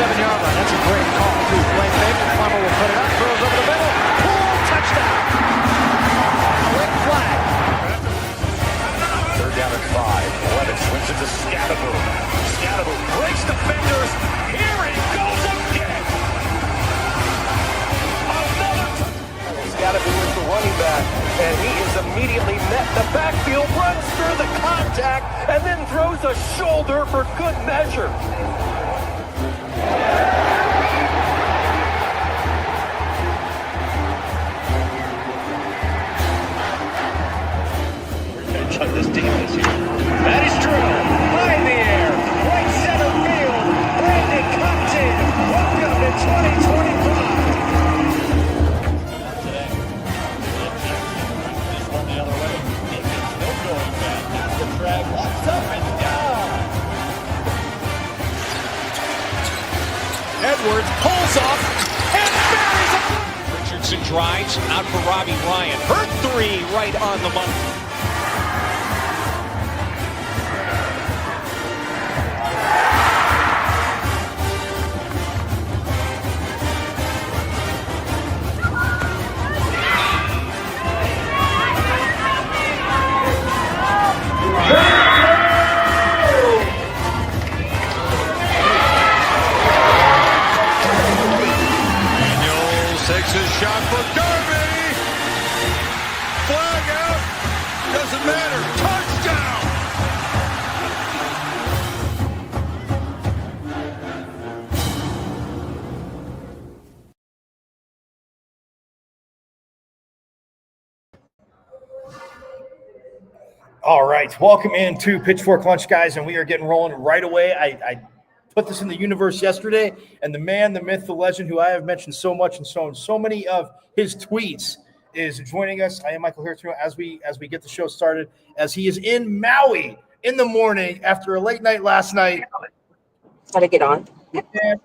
7-yard line. That's a great call, too. Blake Baker, Plummer will put it up, throws over the middle. Poole, touchdown. Quick flag. 3rd down and 5. Levitt swings it to Scatterbo. Scatterbo breaks defenders. Here he goes again. Scatterbo is the running back, and he is immediately met in the backfield, runs through the contact, and then throws a shoulder for good measure. Revenge on this team this year. That is true. High in the air. Right center field. Brandon comes in. Welcome to 2025. Today. He's run the other way. It's still going back. That's the drag. Locks up and down. Edwards pulls off and buries it. Richardson drives out for Robbie Ryan. Her 3 right on the money. Takes his shot for Darby. Flag out. Doesn't matter. Touchdown. All right. Welcome into Pitchfork Lunch, guys, and we are getting rolling right away. I put this in the universe yesterday, and the man, the myth, the legend, who I have mentioned so much and so many of his tweets, is joining us. I am Michael here too, as we get the show started, as he is in Maui in the morning after a late night last night. How to get on? And,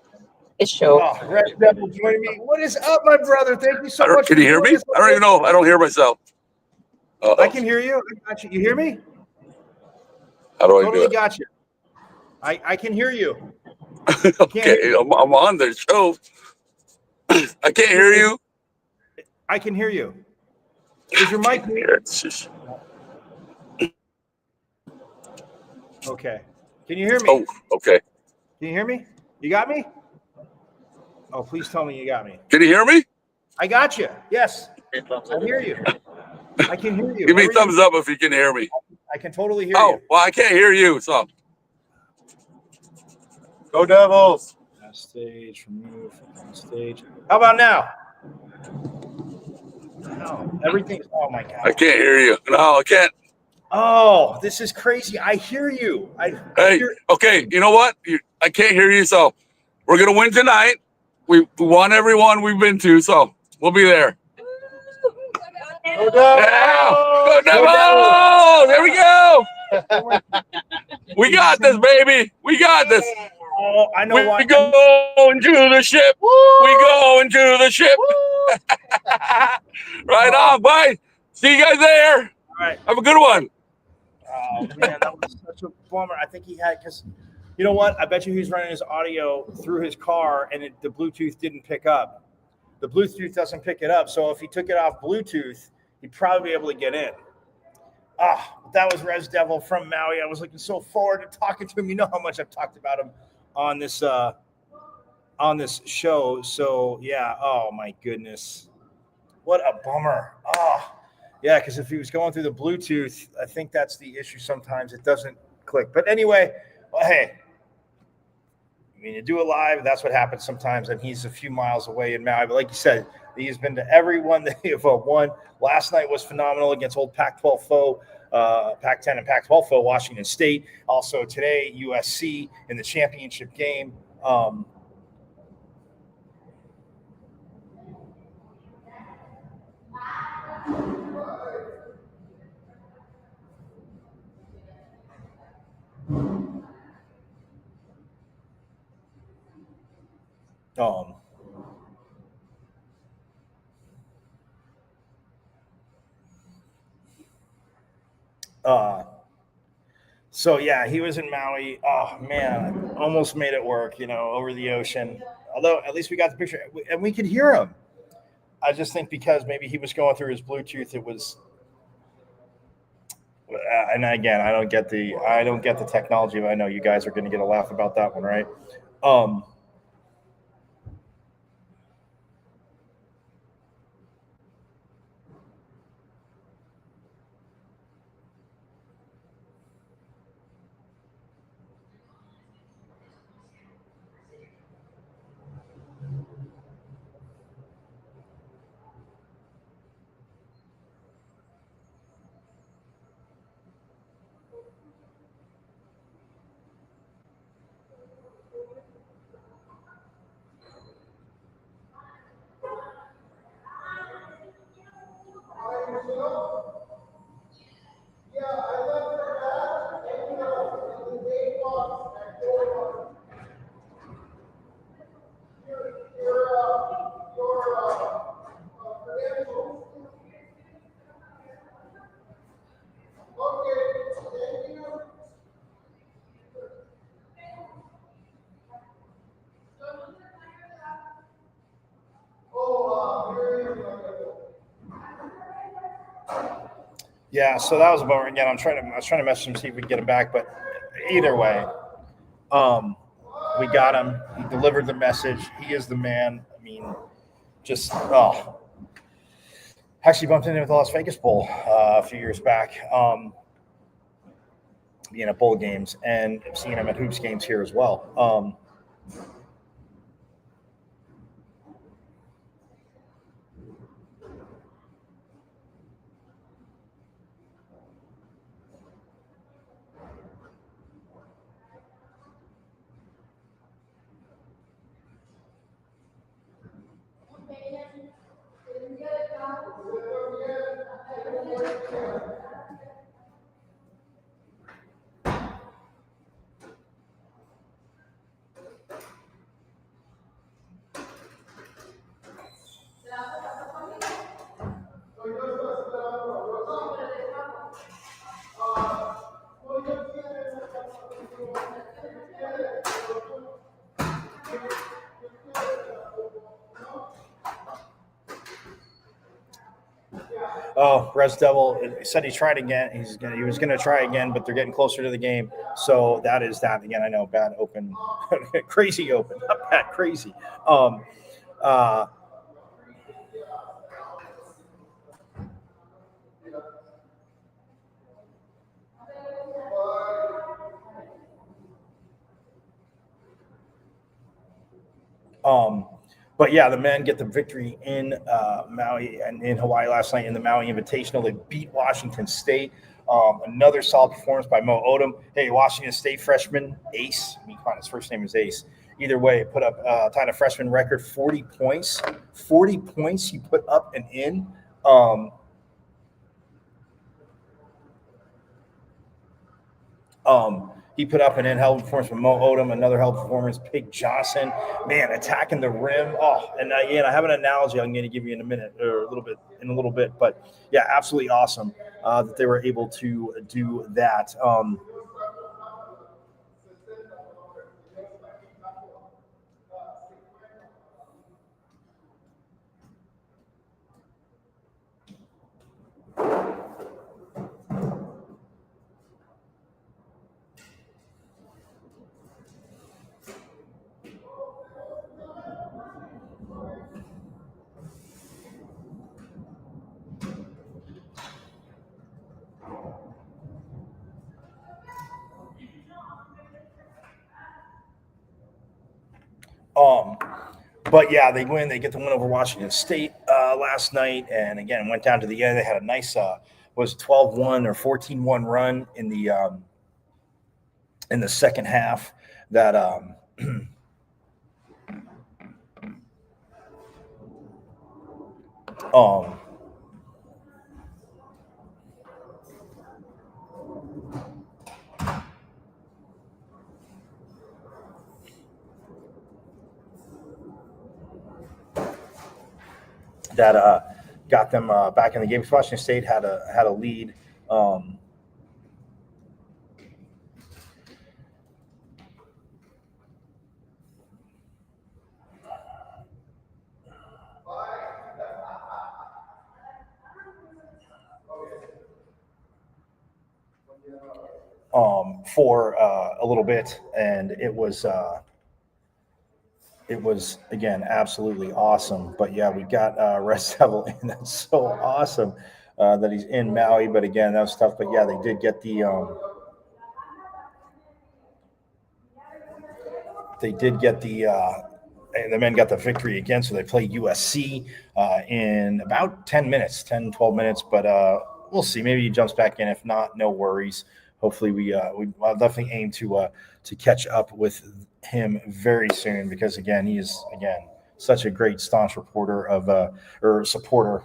It's show. Red Devil joining me. What is up, my brother? Thank you so much. Can you hear me? I don't even know. I don't hear myself. I can hear you. I got you. You hear me? How do I Totally do it? got you. I can hear you. Okay, I'm on the show. I can't hear you. I can hear you. Is your mic muted? Okay. Can you hear me? Oh, okay. Can you hear me? You got me? Oh, please tell me you got me. Can you hear me? I got you. Yes. I hear you. I can hear you. Give me a thumbs up if you can hear me. I can totally hear Oh, you. well, I can't hear you, so. Go Devils. Stage, remove from stage. How about now? No, everything's, oh my God. I can't hear you. No, I can't. Oh, this is crazy. I hear you. Hey, okay, you know what? I can't hear you, so we're going to win tonight. We won everyone we've been to, so we'll be there. Go Devils! Yeah. Go Devils! There we go. We got this, baby. We got this. Oh, I know why. We go into the ship. Woo! We go into the ship. Right on, bye. See you guys there. All right. Have a good one. Oh, man, that was such a bummer. I think he had, because you know what? I bet you he's running his audio through his car, and the Bluetooth didn't pick up. The Bluetooth doesn't pick it up. So if he took it off Bluetooth, he'd probably be able to get in. That was Res Devil from Maui. I was looking so forward to talking to him. You know how much I've talked about him on this show. So yeah, oh my goodness, what a bummer. Yeah, because if he was going through the Bluetooth, I think that's the issue. Sometimes it doesn't click. But anyway, well, hey, I mean, you do it live, that's what happens sometimes, and he's a few miles away in Maui. But like you said, he's been to everyone that he have won. Last night was phenomenal against old Pac-12 foe, Pac-10 and Pac-12 foe, Washington State. Also today, USC in the championship game. So yeah, he was in Maui. Oh man, almost made it work, over the ocean. Although at least we got the picture and we could hear him. I just think because maybe he was going through his Bluetooth, it was. And again, I don't get the technology, but I know you guys are going to get a laugh about that one, right? Yeah, so that was a bummer. Again, I was trying to message him, see if we can get him back, but either way, we got him. He delivered the message. He is the man. I mean, just actually bumped into him at the Las Vegas Bowl a few years back, being at bowl games, and seeing him at hoops games here as well. Oh, Res Devil said he tried again. He was gonna try again, but they're getting closer to the game. So that is that again. I know bad open, crazy open, not bad, crazy. Uh, But yeah, the men get the victory in Maui and in Hawaii last night in the Maui Invitational. They beat Washington State. Another solid performance by Mo Odom. Hey, Washington State freshman Ace. I mean, come on, his first name is Ace. Either way, put up tied a freshman record, 40 points. 40 points he put up and in. He put up an in-hell performance from Mo Odom, another hell performance. Pig Johnson, man, attacking the rim. Oh, and again, I have an analogy I'm going to give you in a minute or a little bit. But yeah, absolutely awesome that they were able to do that. But yeah, they win. They get the win over Washington State last night, and again went down to the end. They had a nice was 12-1 or 14-1 run in the second half. That got them back in the game. Washington State had a lead. for a little bit, and it was again absolutely awesome. But yeah, we got Red Devil in. That's so awesome that he's in Maui. But again, that was tough. But yeah, they did get the the men got the victory again. So they play USC in about 10 minutes, 10, 12 minutes. But we'll see. Maybe he jumps back in. If not, no worries. Hopefully I'll definitely aim to catch up with him very soon, because again, he is such a great staunch reporter supporter.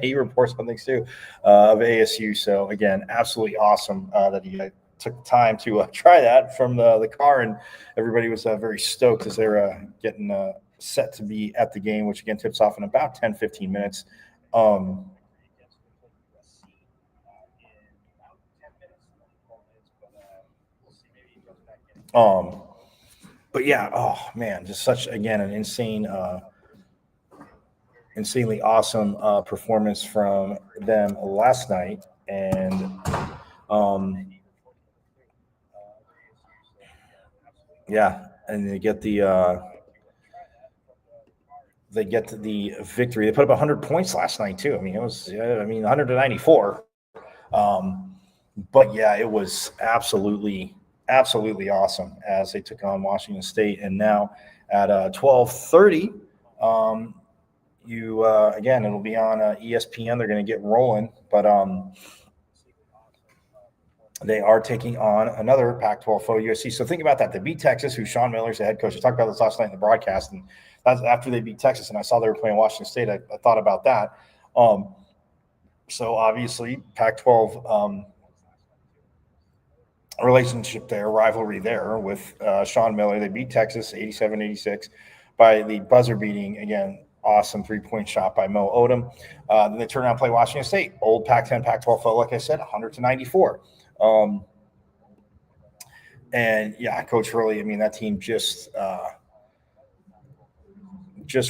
He reports on things too of ASU. So again, absolutely awesome that he took time to try that from the car, and everybody was very stoked as they're getting set to be at the game, which again tips off in about 10-15 minutes. But yeah, oh man, just such again an insanely awesome performance from them last night, and yeah, and they get the victory. They put up 100 points last night too. I mean, it was 100-94. But yeah, it was absolutely awesome as they took on Washington State. And now at 12:30, again, it'll be on ESPN. They're going to get rolling, but they are taking on another Pac-12 foe, USC. So think about that. They beat Texas, who Sean Miller's the head coach. I talked about this last night in the broadcast, and that's after they beat Texas, and I saw they were playing Washington State. I thought about that. So obviously Pac-12 relationship there, rivalry there with Sean Miller. They beat Texas 87-86 by the buzzer beating, again, awesome three-point shot by Mo Odom. Then they turn around and play Washington State, old Pac-10, Pac-12 foe, like I said, 100-94. And yeah, Coach Hurley, I mean, that team just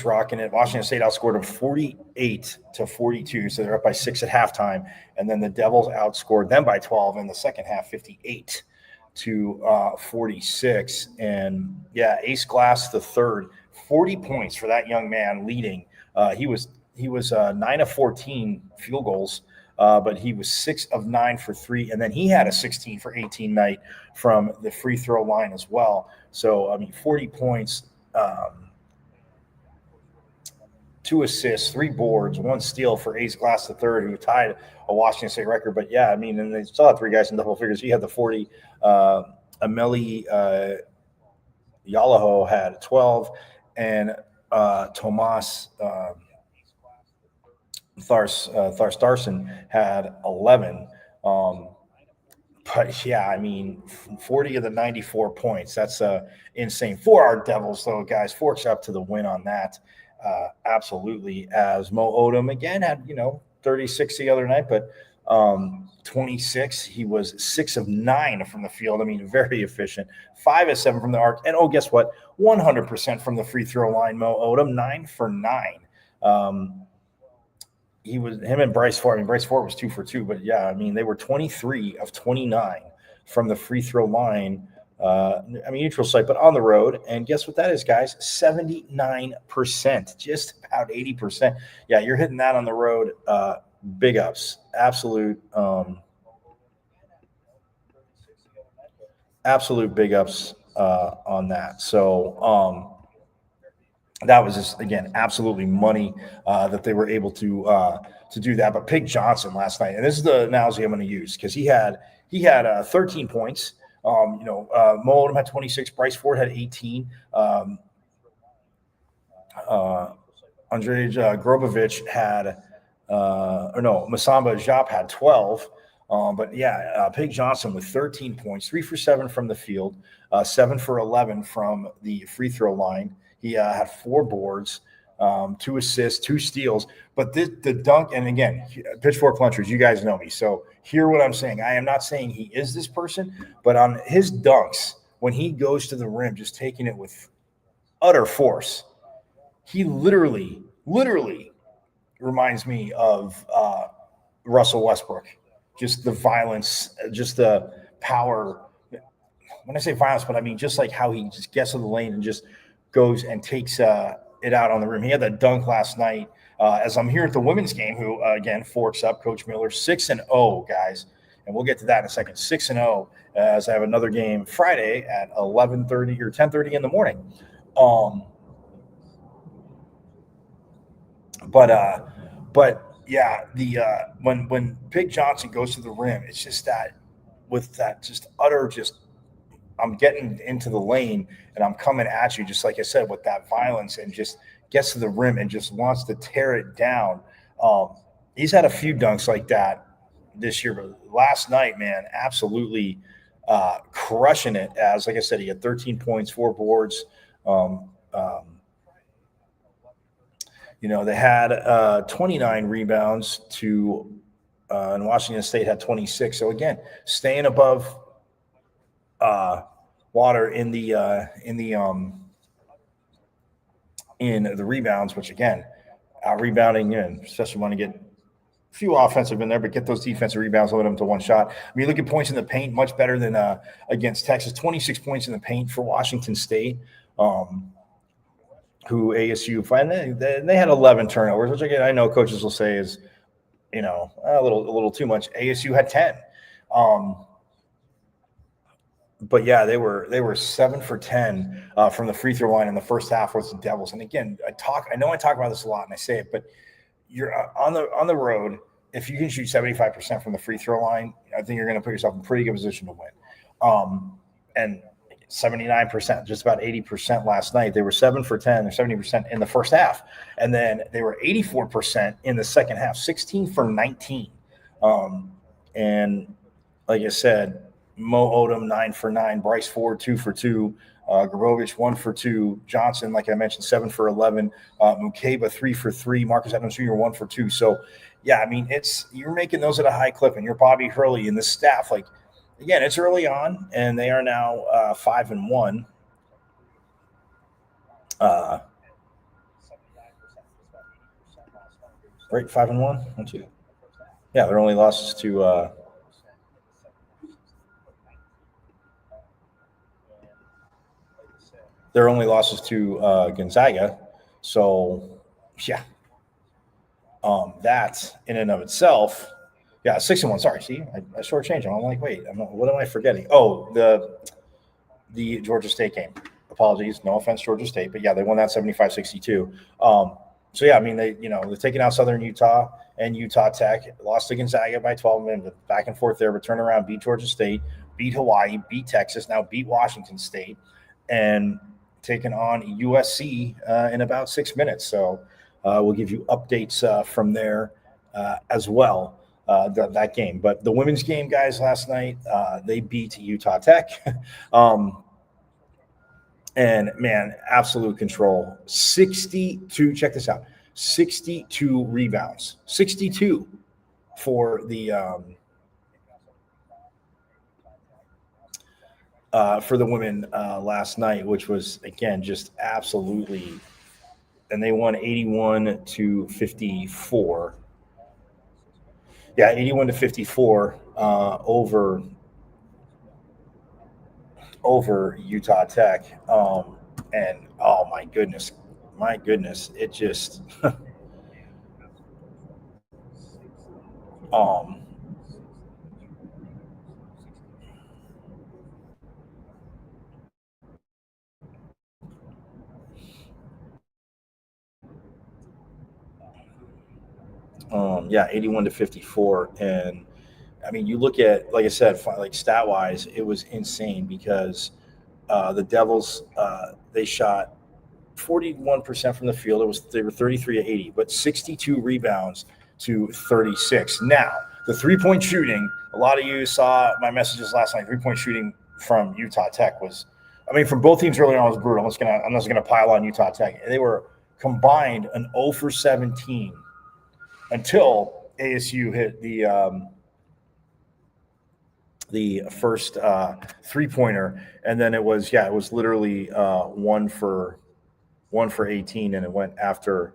rocking it. Washington State outscored them 48-42, so they're up by 6 at halftime. And then the Devils outscored them by 12 in the second half, 58-46. And yeah, Ace Glass the third, 40 points for that young man leading. He was 9 of 14 field goals, but he was 6 of 9 for 3, and then he had a 16 for 18 night from the free throw line as well. So I mean, 40 points. 2 assists, 3 boards, 1 steal for Ace Glass III, who tied a Washington State record. But yeah, I mean, and they still had 3 guys in double figures. He had the 40. Ameli Yalaho had 12, and Tomas Tharstarson had 11. But yeah, I mean, 40 of the 94 points. That's insane for our Devils, though, guys. Forks up to the win on that. Absolutely, as Mo Odom again had 36 the other night, but 26. He was 6 of 9 from the field. I mean, very efficient. 5 of 7 from the arc, and guess what? 100% from the free throw line. Mo Odom 9 for 9. Him and Bryce Ford. I mean, Bryce Ford was 2 for 2, but yeah, I mean, they were 23 of 29 from the free throw line. Neutral site, but on the road. And guess what that is, guys? 79%, just about 80%. Yeah, you're hitting that on the road. Big ups. Absolute big ups on that. So that was just, again, absolutely money that they were able to do that. But Pig Johnson last night, and this is the analogy I'm going to use, because he had 13 points. Mo Odom had 26. Bryce Ford had 18. Andrej Grobovich had, Masamba Jop had 12. But yeah, Pig Johnson with 13 points, 3 for 7 from the field, 7 for 11 from the free throw line. He had 4 boards, 2 assists, 2 steals. But the dunk, and again, Pitchfork Lunchers, you guys know me. So hear what I'm saying. I am not saying he is this person, but on his dunks, when he goes to the rim, just taking it with utter force, he literally reminds me of Russell Westbrook. Just the violence, just the power when I say violence, but I mean just like how he just gets to the lane and just goes and takes it out on the rim. He had that dunk last night. As I'm here at the women's game, who again forks up Coach Miller 6-0, guys, and we'll get to that in a second. 6-0 as I have another game Friday at 11:30 or 10:30 in the morning. But yeah, the when Big Johnson goes to the rim, it's just that with that just utter just I'm getting into the lane and I'm coming at you, just like I said, with that violence, and just gets to the rim and just wants to tear it down. He's had a few dunks like that this year, but last night, man, absolutely crushing it. As like I said, he had 13 points, 4 boards. They had 29 rebounds and Washington State had 26. So again, staying above water in the rebounds, which again, out rebounding, especially want to get a few offensive in there, but get those defensive rebounds, limit them to one shot. I mean, look at points in the paint, much better than against Texas. 26 points in the paint for Washington State. Who ASU find they had 11 turnovers, which again I know coaches will say is, a little too much. ASU had 10, but yeah, they were 7 for 10 from the free throw line in the first half with the Devils. And again, I talk about this a lot and I say it, but you're on the road. If you can shoot 75% from the free throw line, I think you're going to put yourself in a pretty good position to win. And 79%, just about 80% last night. They were 7 for 10 or 70% in the first half. And then they were 84% in the second half, 16 for 19. And like I said, Mo Odom 9 for 9, Bryce Ford 2 for 2, Grabovich 1 for 2, Johnson, like I mentioned, 7 for 11, Mukeba 3 for 3, Marcus Adams Jr. 1 for 2. So yeah, I mean, you're making those at a high clip, and you're Bobby Hurley and the staff, like, again, it's early on, and they are now 5-1. Right, 5-1. 1, 2. Yeah, their only losses to Gonzaga. So yeah, that in and of itself. Yeah, 6-1. Sorry, see, I shortchanged them. I'm like, wait, what am I forgetting? Oh, the Georgia State game. Apologies, no offense, Georgia State, but yeah, they won that 75-62. So yeah, I mean, they're taking out Southern Utah and Utah Tech, lost to Gonzaga by 12 minutes, back and forth there, but turn around, beat Georgia State, beat Hawaii, beat Texas, now beat Washington State, and taking on USC in about 6 minutes. So we'll give you updates from there as well. That game. But the women's game, guys, last night, they beat Utah Tech. And, man, absolute control. 62, check this out, 62 rebounds. 62 for the women last night, which was, again, just absolutely – and they won 81-54. Yeah, 81-54 over Utah Tech. And oh my goodness, it just yeah, 81-54. And I mean, you look at, like I said, like stat wise, it was insane because the Devils, they shot 41% from the field. They were 33-80, but 62 rebounds to 36. Now, the 3-point shooting, a lot of you saw my messages last night. 3-point shooting from Utah Tech was, I mean, from both teams earlier on was brutal. I'm just gonna pile on Utah Tech. They were combined an 0 for 17 until ASU hit the first 3-pointer, and then it was literally 1 for 18, and it went after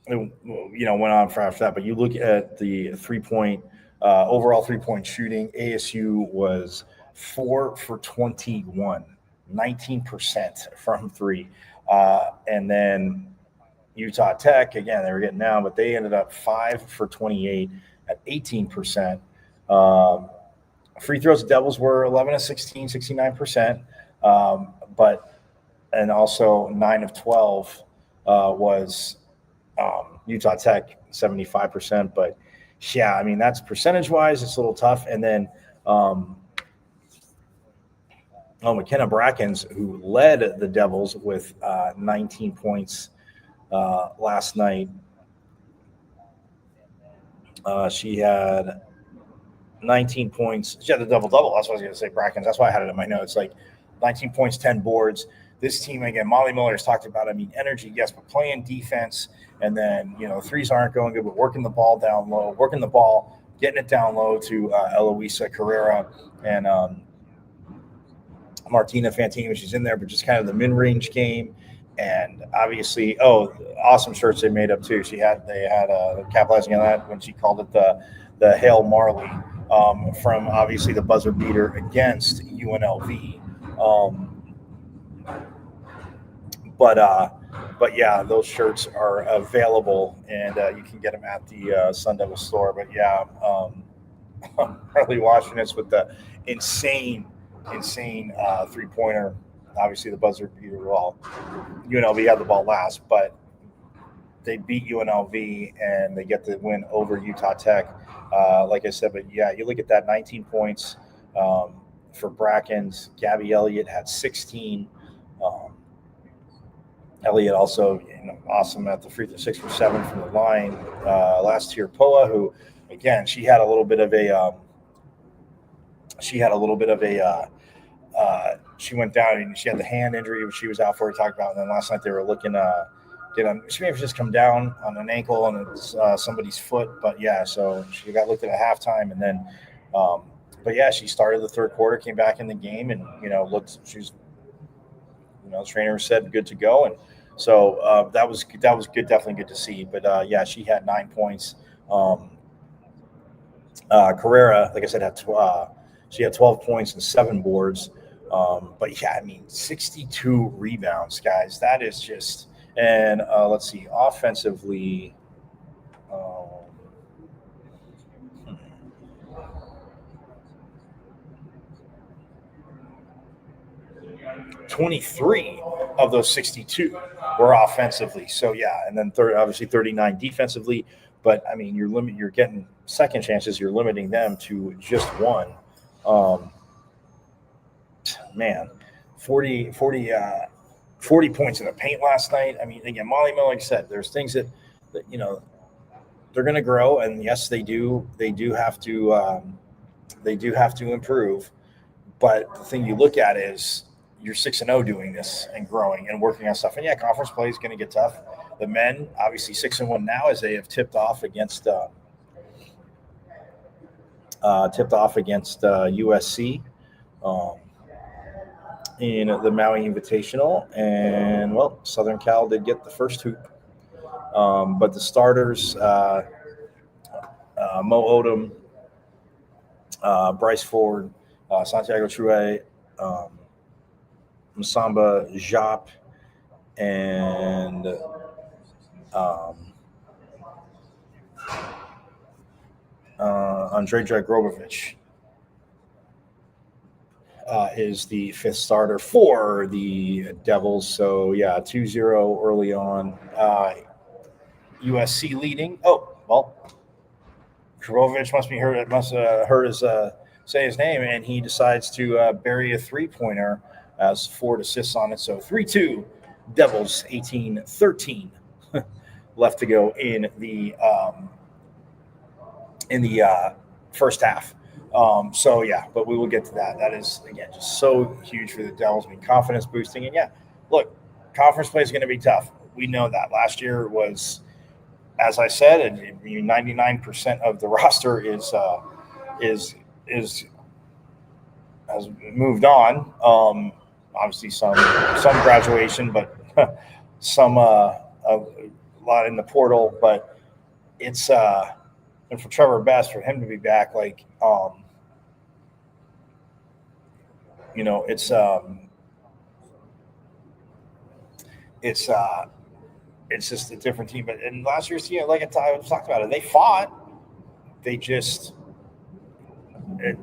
went on for after that. But you look at the 3-point Overall 3-point shooting, ASU was 4 for 21, 19% from three. And then Utah Tech, again, they were getting down, but they ended up 5 for 28 at 18%. Free throws, Devils were 11 of 16, 69%. And also 9 of 12 was Utah Tech, 75%. But yeah, I mean, that's percentage-wise, it's a little tough. And then McKenna Brackens, who led the Devils with 19 points last night. She had 19 points. She had the double-double. That's what I was going to say, Brackens. That's why I had it in my notes. Like 19 points, 10 boards. This team, again, Molly Miller's talked about, I mean, energy, yes, but playing defense. And then, threes aren't going good, but working the ball down low, getting it down low to Eloisa Carrera and Martina Fantini when she's in there, but just kind of the mid-range game. And obviously, awesome shirts they made up too. They had capitalizing on that when she called it the Hail Marley from obviously the buzzer beater against UNLV. But yeah, those shirts are available, and you can get them at the Sun Devil store. But yeah, I'm really watching this with the insane 3-pointer. Obviously, the buzzer beater. Well, UNLV had the ball last, but they beat UNLV and they get the win over Utah Tech. Like I said, but yeah, you look at that 19 points for Brackens. Gabby Elliott had 16. Elliott also, awesome at the free throw, 6 for 7 from the line. Last year, Poa, who again, she had a little bit of a. She went down and she had the hand injury, which she was out for. We talked about, and then last night they were looking. She may have just come down on an ankle and it's somebody's foot, but yeah, so she got looked at halftime, and then, but yeah, she started the third quarter, came back in the game, and looked. She's, the trainer said good to go, and so that was good, definitely good to see. But yeah, she had 9 points. Carrera, like I said, she had 12 points and 7 boards. But yeah, I mean, 62 rebounds, guys. That is just. And let's see, offensively, 23 of those 62 were offensively. So yeah, and then obviously 39 defensively. But I mean, you're getting second chances. You're limiting them to just one. Man, 40 points in the paint last night. I mean, again, Molly Miller, like I said, there's things that they're going to grow, and yes, they do have to improve. But the thing you look at is you're 6-0 doing this and growing and working on stuff. And yeah, conference play is going to get tough. The men, obviously 6-1 now, as they have tipped off against USC. In the Maui Invitational, and well, Southern Cal did get the first hoop, but the starters, Mo Odom, Bryce Ford, Santiago True, Msamba Jop, and Andrei Dragobovich is the fifth starter for the Devils. So yeah, 2-0 early on. USC leading. Oh, well, Dragobovich must have heard us say his name, and he decides to bury a 3-pointer as 4 assists on it. So 3-2, Devils 18-13 left to go in the first half. So yeah, but we will get to that. That is, again, just so huge for the Devils. I mean, confidence boosting. And yeah, look, conference play is going to be tough. We know that. Last year was, as I said, and 99% of the roster has moved on. Obviously some graduation, but some a lot in the portal. But it's and for Trevor Best, for him to be back, like, you know, it's just a different team. But in last year's team, like I talked about it, they fought. They just,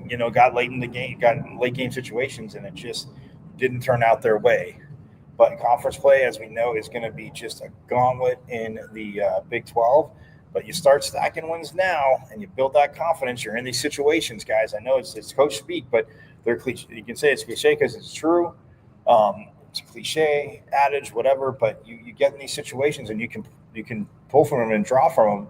you know, got late in the game, got in late game situations, and it just didn't turn out their way. But conference play, as we know, is going to be just a gauntlet in the Big 12. But you start stacking wins now, and you build that confidence. You're in these situations, guys. I know it's coach speak, but they're cliche. You can say it's cliche because it's true. It's a cliche, adage, whatever. But you get in these situations, and you can pull from them and draw from them.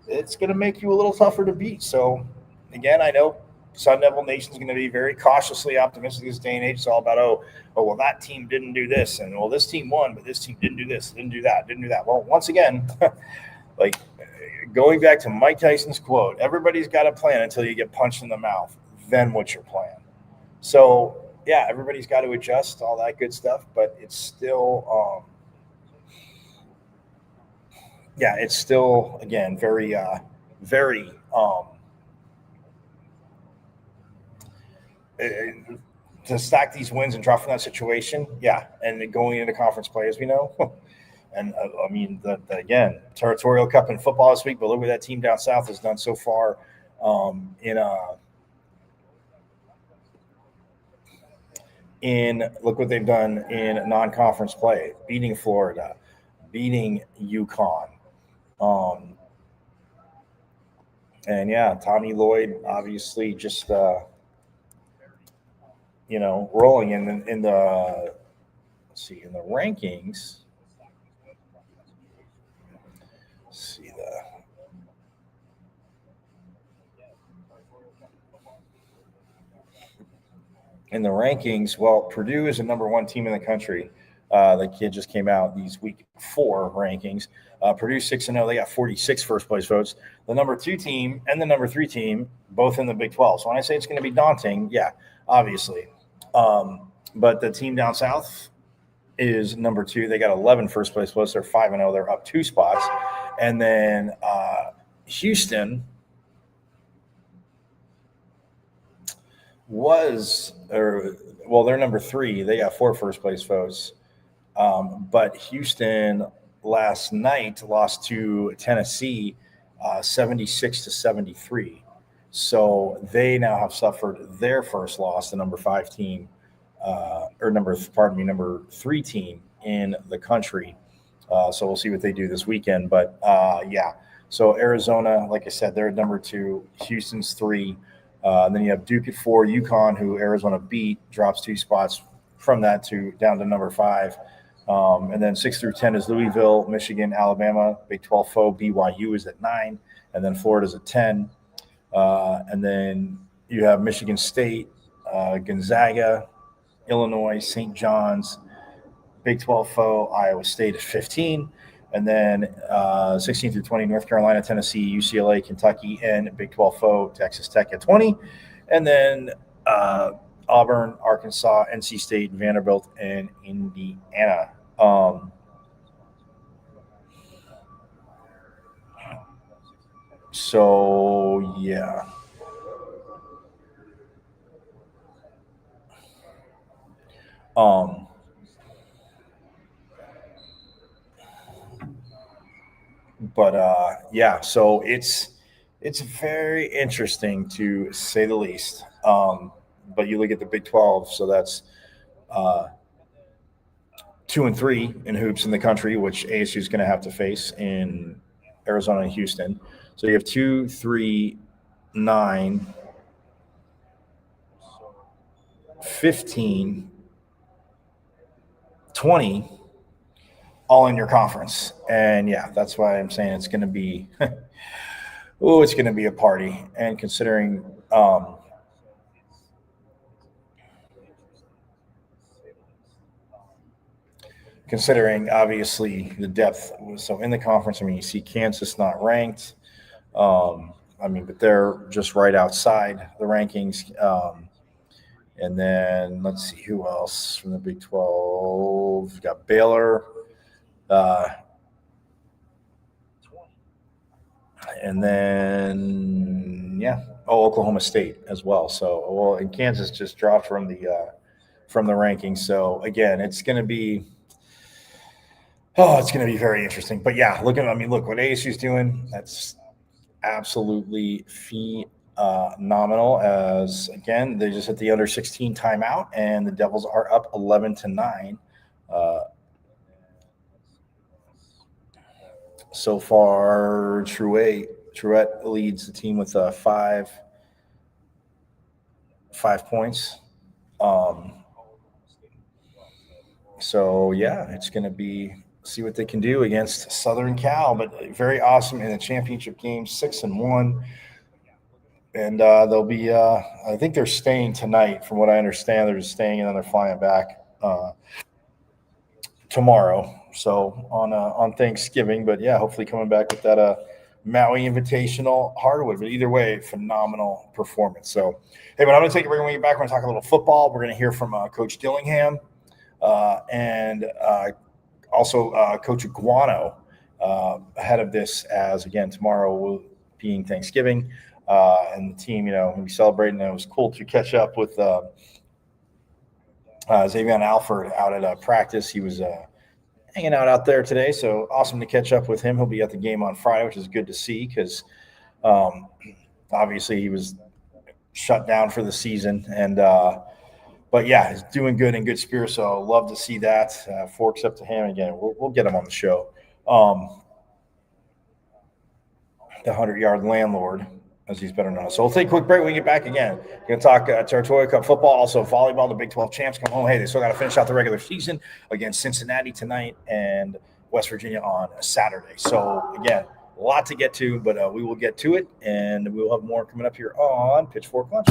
It's going to make you a little tougher to beat. So, again, I know Sun Devil Nation is going to be very cautiously optimistic this day and age. It's all about, well, that team didn't do this, and well, this team won, but this team didn't do this, didn't do that. Well, once again, like going back to Mike Tyson's quote, everybody's got a plan until you get punched in the mouth. Then what's your plan? So, yeah, everybody's got to adjust, all that good stuff, but it's still, it's still, again, very, very, to stack these wins and draw from that situation, and going into conference play, as we know, and I mean, again, Territorial Cup in football this week, but look what that team down south has done so far look what they've done in non-conference play, beating Florida, beating UConn, and Tommy Lloyd obviously just rolling in the in the rankings. In the rankings, well, Purdue is the number one team in the country. The kid just came out these week 4 rankings. Purdue 6-0. They got 46 first place votes. The number 2 team and the number 3 team, both in the Big 12. So when I say it's going to be daunting, obviously. But the team down south is number 2. They got 11 first place votes. They're 5-0. They're up 2 spots. And then Houston they're number 3. They got 4 first place votes. But Houston last night lost to Tennessee 76-73. So they now have suffered their first loss, the number 5 team, number 3 team in the country. So we'll see what they do this weekend. But so Arizona, like I said, they're number 2. Houston's 3. Then you have Duke at 4. UConn, who Arizona beat, drops 2 spots from that down to number 5. And then 6 through 10 is Louisville, Michigan, Alabama, Big 12 foe. BYU is at 9. And then Florida's at 10. And then you have Michigan State, Gonzaga, Illinois, St. John's, Big 12 foe, Iowa State at 15. And then 16 through 20, North Carolina, Tennessee, UCLA, Kentucky, and Big 12 foe, Texas Tech at 20. And then Auburn, Arkansas, NC State, Vanderbilt, and Indiana. So it's very interesting to say the least. But you look at the Big 12, so that's 2 and 3 in hoops in the country, which ASU is going to have to face in Arizona and Houston. So you have 2, 3, 9, 15, 20, all in your conference. And that's why I'm saying it's going to be, it's going to be a party. And considering, obviously the depth. So in the conference, you see Kansas not ranked. But they're just right outside the rankings. And then let's see who else from the Big 12. We've got Baylor. And then, Oklahoma State as well. So, and Kansas just dropped from the rankings. So again, it's going to be very interesting. But yeah, look what ASU's doing. That's absolutely phenomenal. As again, they just hit the under 16 timeout, and the Devils are up 11-9. So far, Truett leads the team with 5 points. So yeah, it's going to be see what they can do against Southern Cal, but very awesome in the championship game, 6-1, and they'll be. I think they're staying tonight, from what I understand. They're just staying and then they're flying back tomorrow. So on Thanksgiving, but yeah, hopefully coming back with that Maui Invitational hardwood. But either way, phenomenal performance. So hey, but I'm going to take a break. When we get back, we're going to talk a little football. We're going to hear from Coach Dillingham and also Coach Iguano ahead of this, as again tomorrow being Thanksgiving, and the team, will be celebrating. And it was cool to catch up with Xavier Alford out at practice. He was hanging out there today, so awesome to catch up with him. He'll be at the game on Friday, which is good to see because obviously he was shut down for the season, and but yeah, he's doing good in good spirits. So love to see that. Forks up to him again. We'll get him on the show. The 100-yard landlord, as he's better known. So we'll take a quick break. When we get back again, we're going to talk Territorial Cup football, also volleyball. The Big 12 champs come home. Hey, they still got to finish out the regular season against Cincinnati tonight and West Virginia on Saturday. So again, a lot to get to, but we will get to it, and we will have more coming up here on Pitchfork Lunch.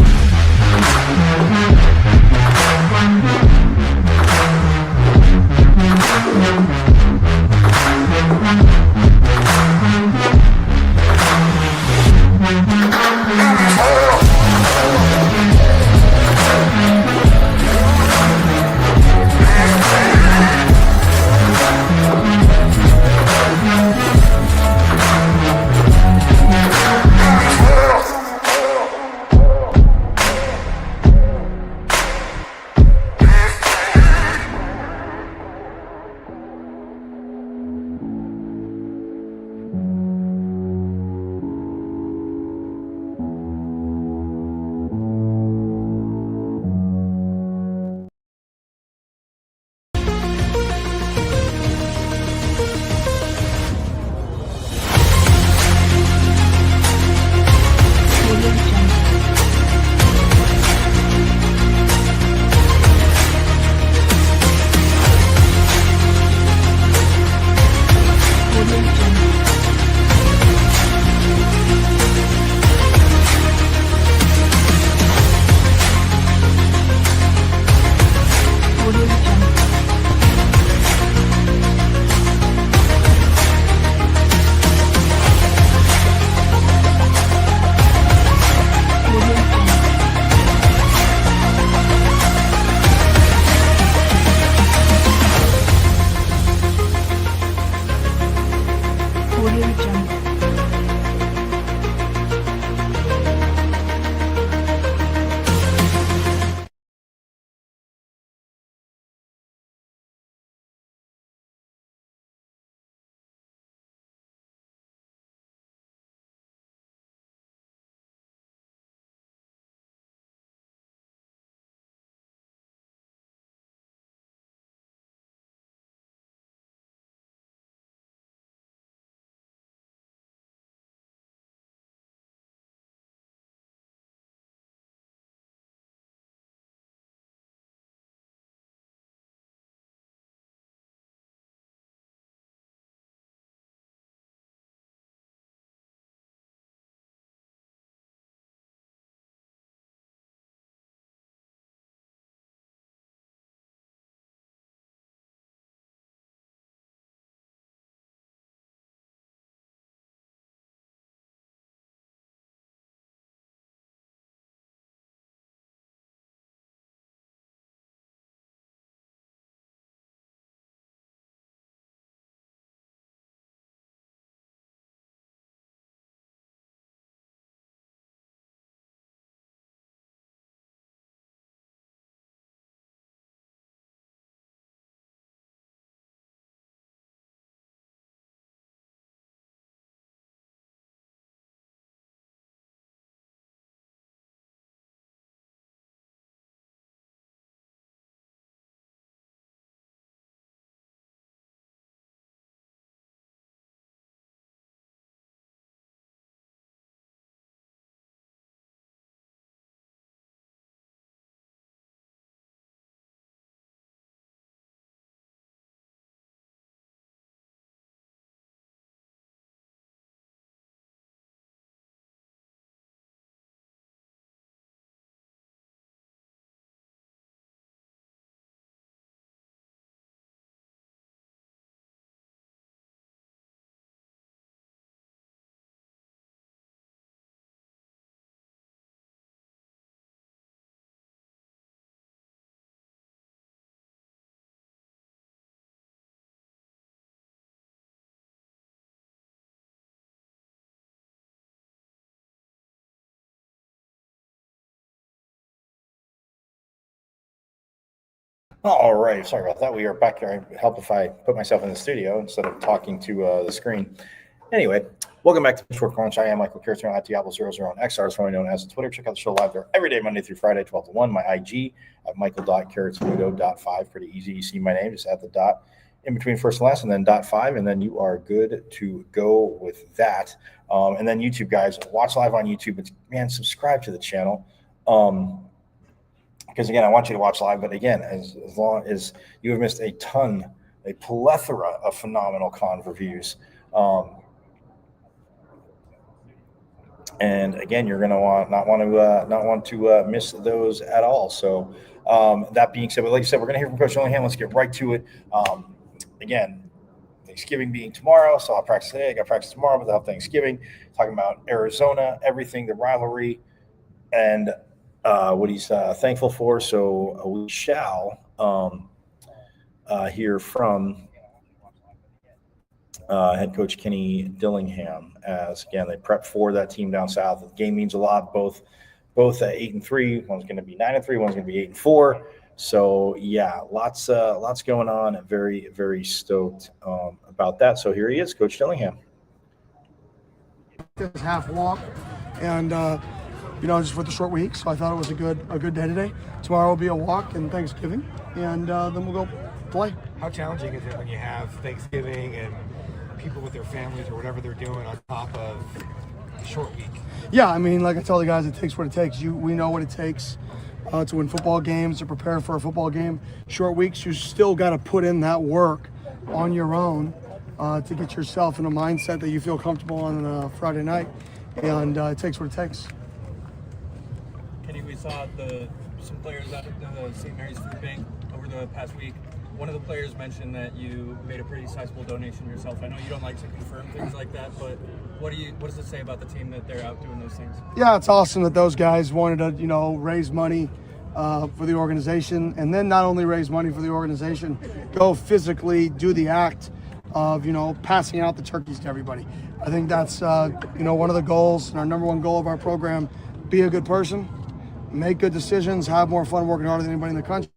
All right, sorry about that. We are back here. It'd help if I put myself in the studio instead of talking to the screen. Anyway, welcome back to Short Crunch. I am Michael Carritzano at Diablo00 on XR, formerly known as Twitter. Check out the show live there every day, Monday through Friday, 12 to 1. My IG at michael.carritzano.5. Pretty easy. You see my name, just add the dot in between first and last, and then .5, and then you are good to go with that. And then YouTube, guys, watch live on YouTube. Man, subscribe to the channel. Because, again, I want you to watch live. But, again, as long as you have missed a plethora of phenomenal con reviews. And, again, you're going to not want to miss those at all. So, that being said, but like I said, we're going to hear from Coach Dillingham. Let's get right to it. Again, Thanksgiving being tomorrow, so I'll practice today. I got practice tomorrow, but I'll have Thanksgiving. Talking about Arizona, everything, the rivalry, and what he's thankful for. So we shall hear from head coach Kenny Dillingham as, again, they prep for that team down south. The game means a lot, both at 8-3. One's going to be 9-3. One's going to be 8-4. So, yeah, lots going on. Very, very stoked about that. So here he is, Coach Dillingham. This half walk, and just with the short week, so I thought it was a good day today. Tomorrow will be a walk and Thanksgiving, and then we'll go play. How challenging is it when you have Thanksgiving and people with their families or whatever they're doing on top of a short week? Yeah, I mean, like I tell the guys, it takes what it takes. We know what it takes to win football games, to prepare for a football game. Short weeks, you still got to put in that work on your own to get yourself in a mindset that you feel comfortable on a Friday night, and it takes what it takes. Kenny, we saw some players out at the St. Mary's Food Bank over the past week. One of the players mentioned that you made a pretty sizable donation yourself. I know you don't like to confirm things like that, but what does it say about the team that they're out doing those things? Yeah, it's awesome that those guys wanted to, raise money for the organization, and then not only raise money for the organization, go physically do the act of, passing out the turkeys to everybody. I think that's, one of the goals, and our number one goal of our program: be a good person, make good decisions, have more fun working harder than anybody in the country.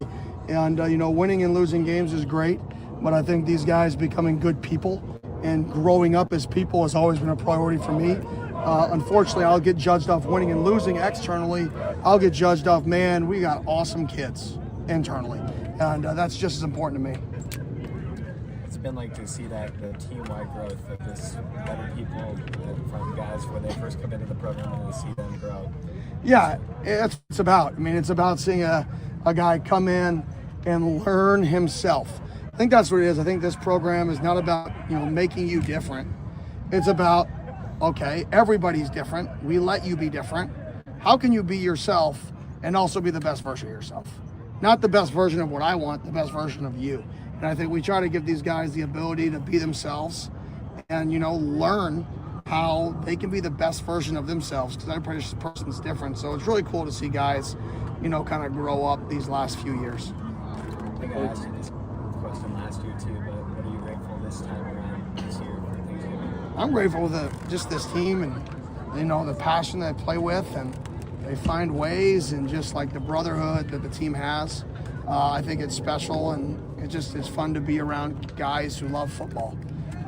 And, winning and losing games is great, but I think these guys becoming good people and growing up as people has always been a priority for me. Unfortunately, I'll get judged off winning and losing externally. I'll get judged off, man, we got awesome kids internally. And that's just as important to me. It's been like to see the team-wide growth of this better people from guys when they first come into the program and to see them grow. Yeah, that's what it's about. I mean, it's about seeing a guy come in and learn himself. I think that's what it is. I think this program is not about, making you different. It's about, okay, everybody's different. We let you be different. How can you be yourself and also be the best version of yourself? Not the best version of what I want, the best version of you. And I think we try to give these guys the ability to be themselves and, learn how they can be the best version of themselves, because every person's different. So it's really cool to see guys, kind of grow up these last few years. I think I asked you this question last year too, but what are you grateful this time around this year for Thanksgiving? I'm grateful for just this team and, the passion that I play with, and they find ways, and just like the brotherhood that the team has. I think it's special, and it's fun to be around guys who love football.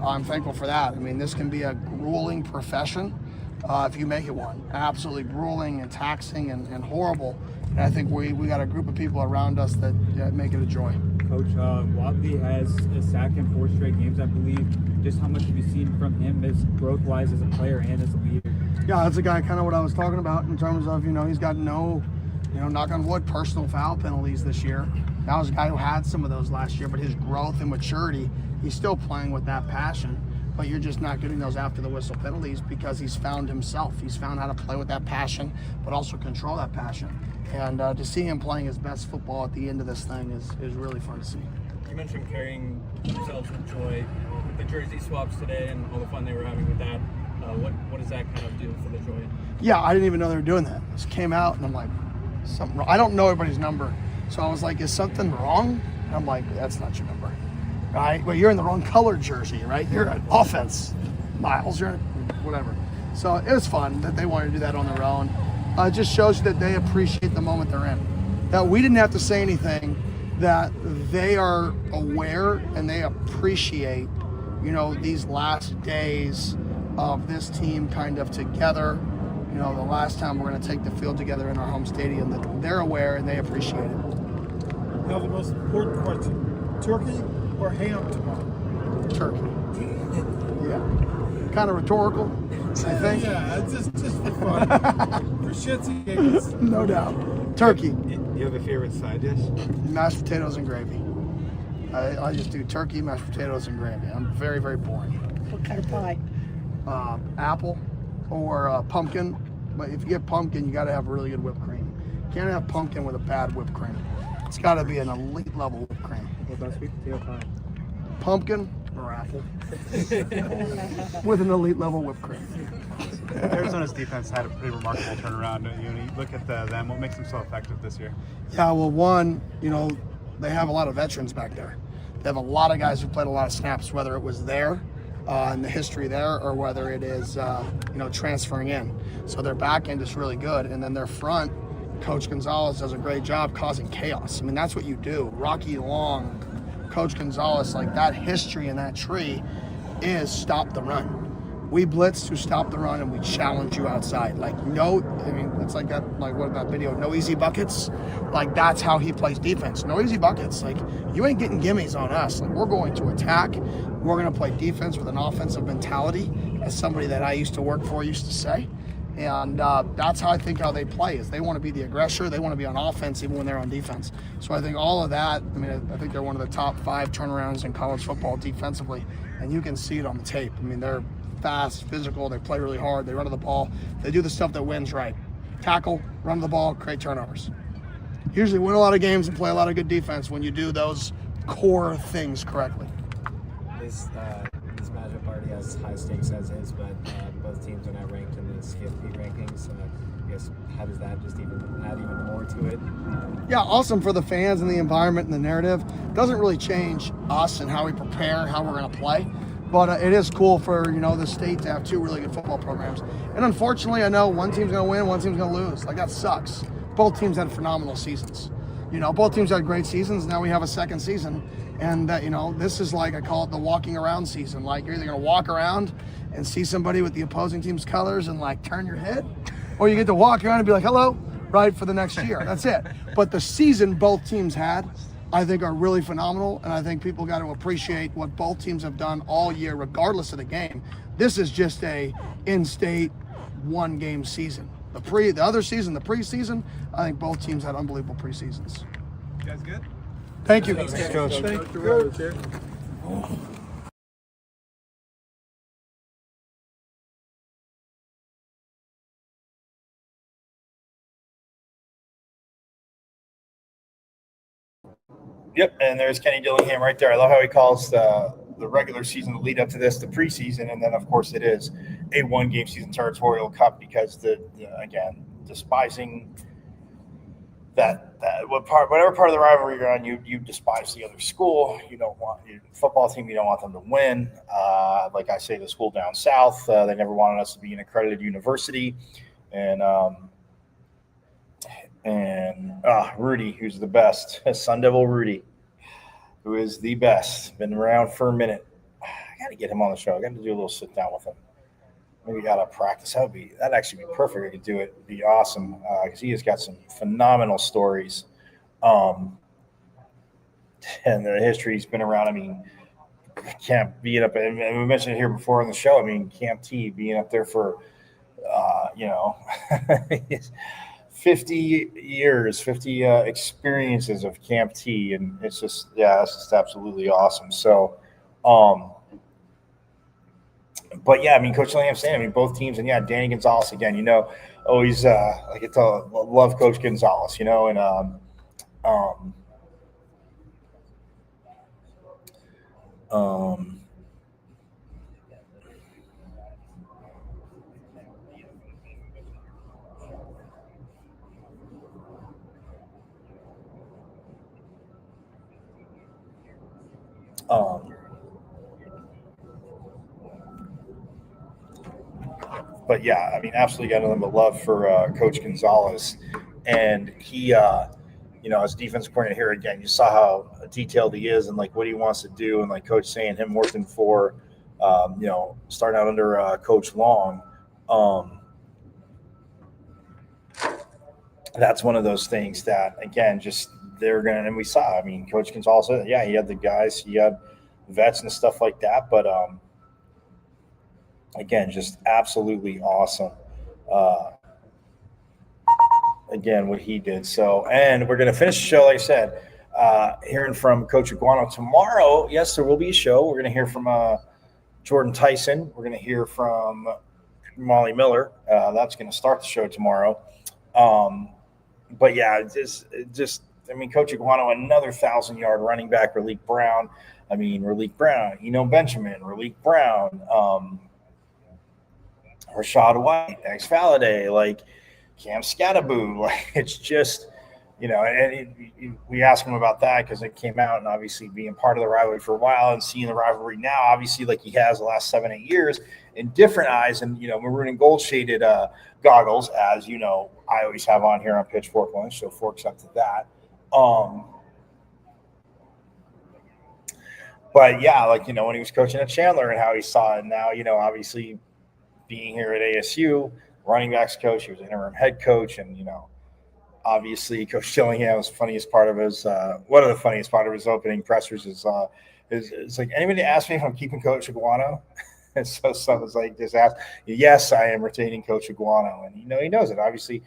I'm thankful for that. I mean, this can be a grueling profession if you make it one. Absolutely grueling and taxing and horrible. And I think we got a group of people around us that make it a joy. Coach, Wadley has a sack in 4 straight games, I believe. Just how much have you seen from him as growth-wise as a player and as a leader? Yeah, that's a guy kind of what I was talking about in terms of, he's got no, knock on wood, personal foul penalties this year. That was a guy who had some of those last year, but his growth and maturity, he's still playing with that passion. But you're just not getting those after the whistle penalties because he's found himself. He's found how to play with that passion, but also control that passion. And to see him playing his best football at the end of this thing is really fun to see. You mentioned carrying yourselves with joy with the jersey swaps today and all the fun they were having with that. What does that kind of do for the joy? Yeah, I didn't even know they were doing that. I just came out and I'm like, something wrong. I don't know everybody's number. So I was like, is something wrong? And I'm like, that's not your number. Right? Well, you're in the wrong color jersey, right? You're an offense. Miles, you're whatever. So it was fun that they wanted to do that on their own. It just shows you that they appreciate the moment they're in. That we didn't have to say anything. that they are aware and they appreciate, these last days of this team kind of together. The last time we're going to take the field together in our home stadium, that they're aware and they appreciate it. Now the most important question, turkey or ham tomorrow? Turkey. Yeah. Kind of rhetorical, I think. Yeah, it's just for fun. For shits and giggles. No doubt. Turkey. You have a favorite side dish? Mashed potatoes and gravy. I just do turkey, mashed potatoes, and gravy. I'm very, very boring. What kind of pie? Apple or pumpkin. But if you get pumpkin, you got to have really good whipped cream. You can't have pumpkin with a bad whipped cream. It's got to be an elite level whipped cream. What about sweet potato pie? Pumpkin or apple with an elite level whipped cream. Arizona's defense had a pretty remarkable turnaround. You look at them. What makes them so effective this year? Yeah, well, one, they have a lot of veterans back there. They have a lot of guys who played a lot of snaps, whether it was there in the history there or whether it is, transferring in. So their back end is really good. And then their front, Coach Gonzalez does a great job causing chaos. I mean, that's what you do. Rocky Long, Coach Gonzalez, like that history in that tree is stop the run. We blitz to stop the run and we challenge you outside. It's like that, what that video, no easy buckets? Like that's how he plays defense. No easy buckets. Like you ain't getting gimmies on us. Like we're going to attack. We're going to play defense with an offensive mentality, as somebody that I used to work for used to say. And that's how I think how they play is they want to be the aggressor. They want to be on offense even when they're on defense. So I think all of that, I think they're one of the top 5 turnarounds in college football defensively. And you can see it on the tape. They're fast, physical, they play really hard, they run to the ball, they do the stuff that wins right. Tackle, run to the ball, create turnovers. Usually win a lot of games and play a lot of good defense when you do those core things correctly. This matchup already has high stakes as is, but both teams are not ranked in the CFP rankings. I guess how does that just even add even more to it? Yeah, awesome for the fans and the environment and the narrative. Doesn't really change us and how we prepare, how we're going to play. But it is cool for, the state to have 2 really good football programs. And unfortunately, I know one team's going to win, one team's going to lose. Like, that sucks. Both teams had phenomenal seasons. Both teams had great seasons. Now we have a second season. And, this is like, I call it the walking around season. Like, you're either going to walk around and see somebody with the opposing team's colors and, turn your head, or you get to walk around and be like, hello, right, for the next year. That's it. But the season both teams had, I think, are really phenomenal, and I think people got to appreciate what both teams have done all year, regardless of the game. This is just a in-state, one-game season. The other season, the preseason, I think both teams had unbelievable preseasons. You guys good? Thank you. Thanks, Coach. Thank you. Yep, and there's Kenny Dillingham right there. I love how he calls the regular season, the lead up to this, the preseason, and then of course it is a 1-game season territorial cup because again, despising whatever part of the rivalry you're on, you despise the other school. You don't want your football team. You don't want them to win. Like I say, the school down south, they never wanted us to be an accredited university, and Rudy, who's the best, Sun Devil Rudy, who is the best, been around for a minute. I got to get him on the show. I got to do a little sit down with him. Maybe got to practice. That'd actually be perfect. I could do it. It'd be awesome because he has got some phenomenal stories. And the history he's been around. Camp being up, and we mentioned it here before on the show. Camp T being up there for, 50 years, 50 experiences of Camp T, and it's just absolutely awesome. So, but yeah, Coach Dillingham saying, both teams, and Danny Gonzalez again, always I get to love Coach Gonzalez, but yeah, absolutely got nothing but love for Coach Gonzalez, and he as defense coordinator here again, you saw how detailed he is and like what he wants to do, and like Coach saying him working for, starting out under Coach Long. That's one of those things that, again, just they're going to, and we saw, I mean, Coach Gonzalez said, yeah, he had the guys, he had vets and stuff like that. But, again, just absolutely awesome. Again, what he did. So, and we're going to finish the show, like I said, hearing from Coach Iguano tomorrow. Yes, there will be a show. We're going to hear from Jordan Tyson. We're going to hear from Molly Miller. That's going to start the show tomorrow. But yeah, just I mean, Coach Iguano, another 1,000-yard running back, Raleek Brown. Eno Benjamin, Raleek Brown, Rashad White, X Faladay, like Cam Scattaboo. Like, it's just, and we asked him about that because it came out, and obviously being part of the rivalry for a while and seeing the rivalry now, obviously like he has the last 7-8 years in different eyes and, maroon and gold shaded goggles, as I always have on here on Pitchfork Lunch, so forks up to that. But yeah, like, when he was coaching at Chandler and how he saw it now, obviously being here at ASU, running backs coach, he was interim head coach, and, obviously Coach Chillingham was one of the funniest part of his opening pressers is like, anybody ask me if I'm keeping Coach Iguano? And so someone's like, just ask, yes, I am retaining Coach Iguano. And, he knows it. Obviously,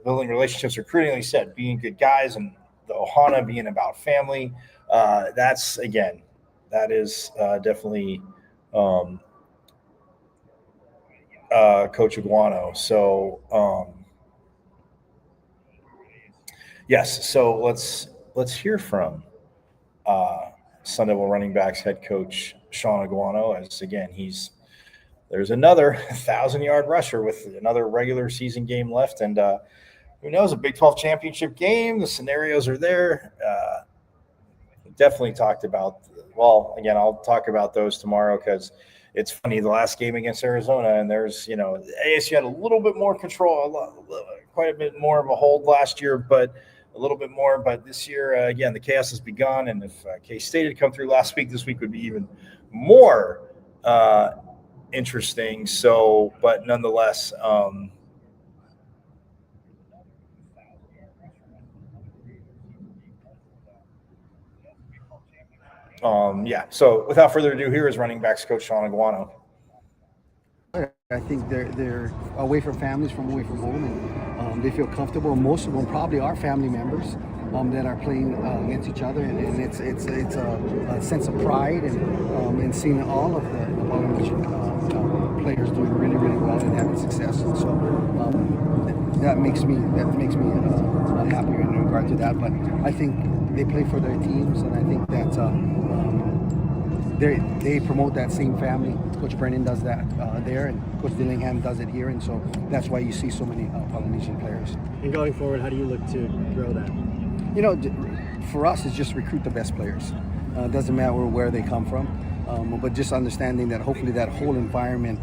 building relationships, recruiting, like you said, being good guys, and the Ohana being about family. That is definitely Coach Iguano. So, yes. So let's hear from Sun Devil running backs head coach Sean Iguano, as again there's another 1,000-yard rusher with another regular season game left, and who knows, a Big 12 championship game. The scenarios are there. Definitely talked about. Well, again, I'll talk about those tomorrow because it's funny. The last game against Arizona, and there's ASU had a little bit more control, quite a bit more of a hold last year, but a little bit more. But this year, again, the chaos has begun, and if K-State had come through last week, this week would be even more interesting. So, but nonetheless, yeah. So, without further ado, here is running backs coach Sean Iguano. I think they're away from families, away from home, and they feel comfortable. Most of them probably are family members that are playing against each other, and it's a sense of pride and seeing all of the Polynesian players doing really, really well and having success. And so that makes me happier in regard to that. But I think they play for their teams, and I think that they promote that same family. Coach Brennan does that there, and Coach Dillingham does it here, and so that's why you see so many Polynesian players. And going forward, how do you look to grow that? For us, it's just recruit the best players. It doesn't matter where they come from, but just understanding that hopefully that whole environment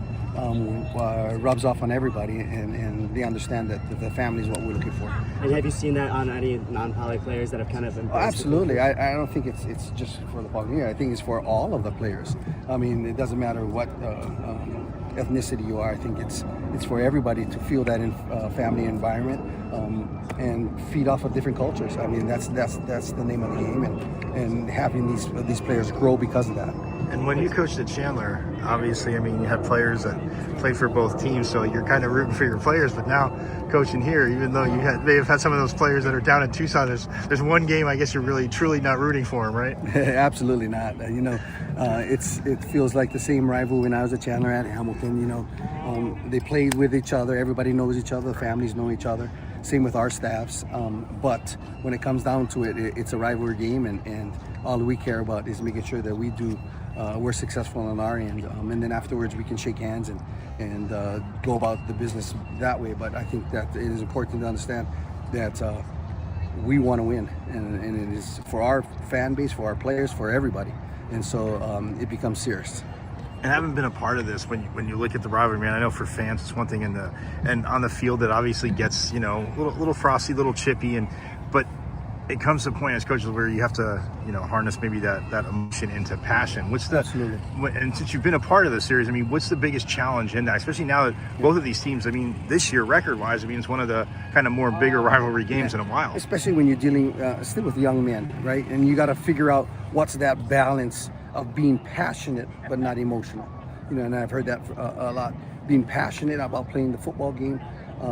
rubs off on everybody, and they understand that the family is what we're looking for. And have you seen that on any non-Poly players that have kind of embraced absolutely. I don't think it's just for the Polynesian. I think it's for all of the players. I mean, it doesn't matter what ethnicity you are. I think it's for everybody to feel that family environment and feed off of different cultures. I mean, that's the name of the game, and having these players grow because of that. And when you coached at Chandler, obviously, I mean, you had players that played for both teams, so you're kind of rooting for your players. But now, coaching here, even though they have had some of those players that are down in Tucson, there's one game I guess you're really truly not rooting for them, right? Absolutely not. It feels like the same rival when I was at Chandler at Hamilton. They played with each other. Everybody knows each other. The families know each other. Same with our staffs. But when it comes down to it, it's a rivalry game, and all we care about is making sure that we're successful on our end, and then afterwards we can shake hands and go about the business that way. But I think that it is important to understand that we want to win, and it is for our fan base, for our players, for everybody, and so it becomes serious. And having been a part of this, when you look at the rivalry, man, I know for fans it's one thing, and on the field it obviously gets little frosty, little chippy, but it comes to a point as coaches where you have to, harness maybe that emotion into passion. What's the Absolutely. And since you've been a part of the series, I mean, what's the biggest challenge in that? Especially now that both of these teams, I mean, this year record-wise, I mean, it's one of the kind of more bigger rivalry games in a while. Especially when you're dealing still with young men, right? And you got to figure out what's that balance of being passionate but not emotional. And I've heard that a lot. Being passionate about playing the football game,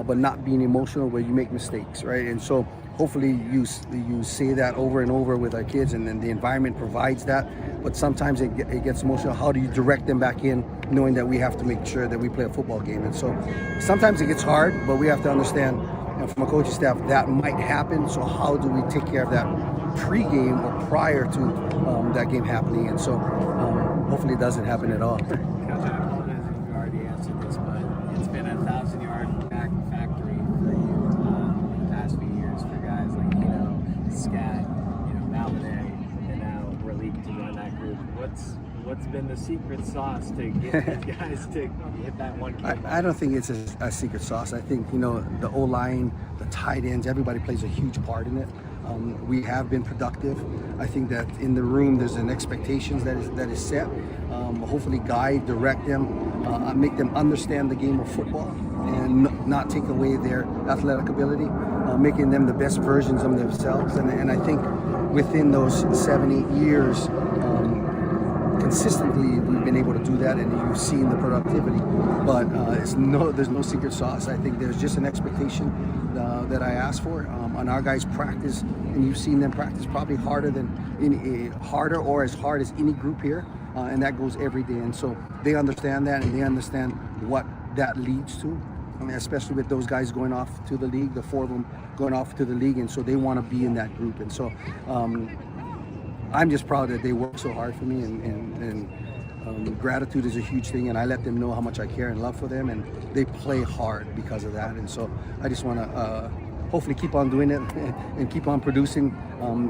but not being emotional where you make mistakes, right? And so hopefully you say that over and over with our kids, and then the environment provides that. But sometimes it gets emotional. How do you direct them back in, knowing that we have to make sure that we play a football game? And so sometimes it gets hard, but we have to understand, from a coaching staff, that might happen. So how do we take care of that pre-game or prior to that game happening? And so hopefully it doesn't happen at all. Coach, I apologize if you already answered this, but it's been a 1,000-yard back factory for you in the past few years for guys like Scat, Maladay, and now Raleigh to run that group. What's been the secret sauce to get these guys to hit that one key? I don't think it's a secret sauce. I think the O-line, the tight ends, everybody plays a huge part in it. We have been productive. I think that in the room there's an expectations that is set. Hopefully guide, direct them, make them understand the game of football and not take away their athletic ability, making them the best versions of themselves. And I think within those 7-8 years, consistently we've been able to do that, and you've seen the productivity. But there's no secret sauce. I think there's just an expectation that I ask for on our guys' practice, and you've seen them practice probably harder or as hard as any group here, and that goes every day. And so they understand that, and they understand what that leads to. I mean, especially with those guys going off to the league, the 4 of them going off to the league, and so they want to be in that group. And so I'm just proud that they work so hard for me, and gratitude is a huge thing, and I let them know how much I care and love for them, and they play hard because of that. And so I just want to hopefully keep on doing it and keep on producing,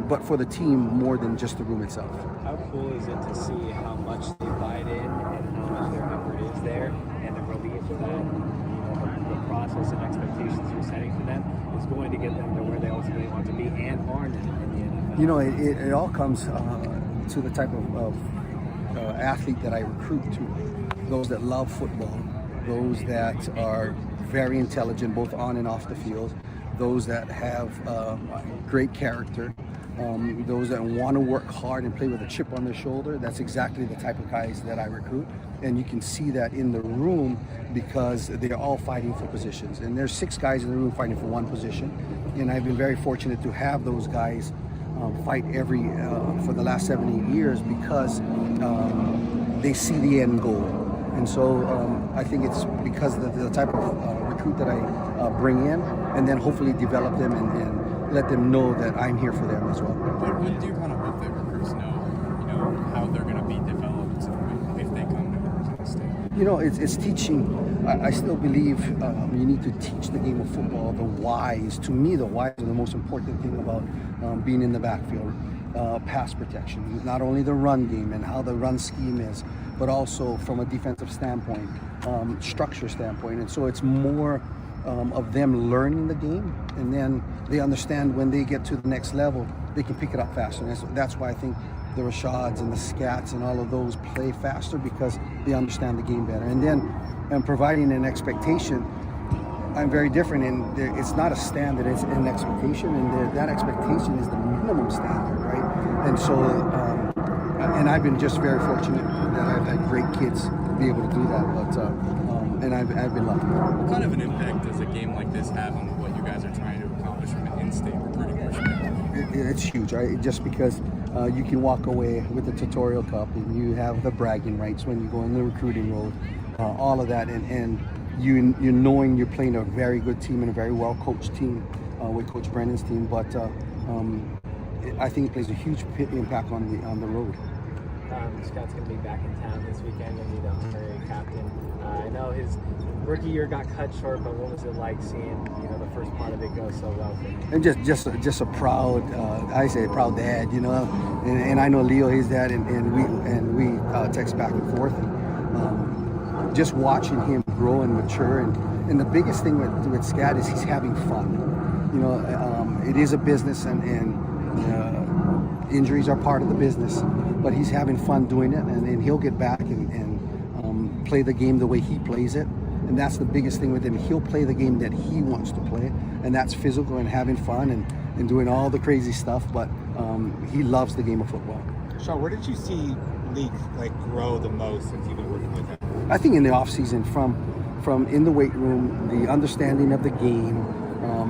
but for the team more than just the room itself. How cool is it to see how much they bite in and how much their effort is there, and the relief that the process and expectations you're setting for them is going to get them to where they ultimately want to be and are in the NFL? It all comes to the type of athlete that I recruit to. Those that love football, those that are very intelligent both on and off the field, those that have great character, those that want to work hard and play with a chip on their shoulder. That's exactly the type of guys that I recruit. And you can see that in the room because they're all fighting for positions. And there's 6 guys in the room fighting for one position. And I've been very fortunate to have those guys fight for the last 7-8 years because they see the end goal. And so I think it's because of the type of recruit that I bring in, and then hopefully develop them and let them know that I'm here for them as well. When do you kind of hope that recruits know how they're going to be developed if they come to Arizona State? It's teaching. I still believe you need to teach the game of football, the whys. To me, the whys are the most important thing about being in the backfield. Pass protection, not only the run game and how the run scheme is, but also from a defensive standpoint, structure standpoint. And so it's more of them learning the game, and then they understand when they get to the next level, they can pick it up faster. And that's why I think the Rashads and the Scats and all of those play faster, because they understand the game better. And then providing an expectation, I'm very different, and it's not a standard, it's an expectation, and that expectation is the minimum standard, right? And so, and I've been just very fortunate that I've had great kids be able to do that, but and I've been lucky. What kind of an impact does a game like this have on what you guys are trying to accomplish from an in-state recruiting perspective? It's huge, right? Just because you can walk away with the Tutorial Cup, and you have the bragging rights when you go in the recruiting road, all of that, and you're knowing you're playing a very good team and a very well-coached team with Coach Brennan's team, but I think it plays a huge impact on the road. Scott's going to be back in town this weekend, and the honorary captain. I know his rookie year got cut short, but what was it like seeing the first part of it go so well for him? And just a proud, I say proud dad, and I know Leo, his dad, and we text back and forth. And, just watching him grow and mature, and the biggest thing with Scat is he's having fun. It is a business, and injuries are part of the business, but he's having fun doing it, and he'll get back and play the game the way he plays it. And that's the biggest thing with him. He'll play the game that he wants to play, and that's physical and having fun and doing all the crazy stuff, but he loves the game of football. Sean, where did you see Leak grow the most since you've been working with him? I think in the off season, from in the weight room, the understanding of the game,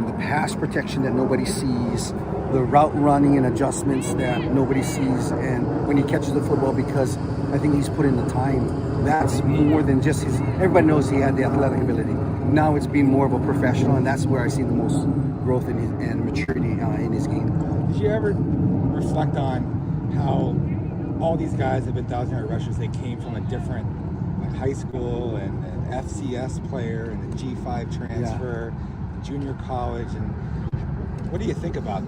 the pass protection that nobody sees, the route running and adjustments that nobody sees, and when he catches the football, because I think he's put in the time. That's more than just his. Everybody knows he had the athletic ability. Now it's being more of a professional, and that's where I see the most growth in his and maturity in his game. Did you ever reflect on how all these guys have been 1,000-yard rushers? They came from a different high school and an FCS player and a G5 transfer, junior college, and what do you think about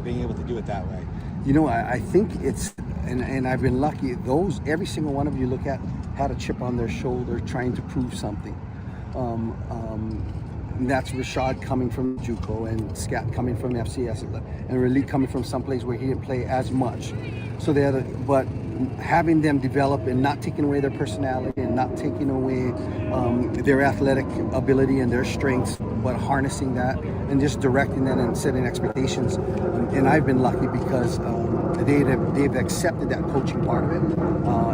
being able to do it that way? You know, I think it's, and I've been lucky. Every single one of you look at had a chip on their shoulder trying to prove something. And that's Rashad coming from JUCO, and Scat coming from FCS, and Raleigh coming from someplace where he didn't play as much. So but having them develop and not taking away their personality and not taking away their athletic ability and their strengths, but harnessing that and just directing that and setting expectations. And I've been lucky because they've accepted that coaching part of it,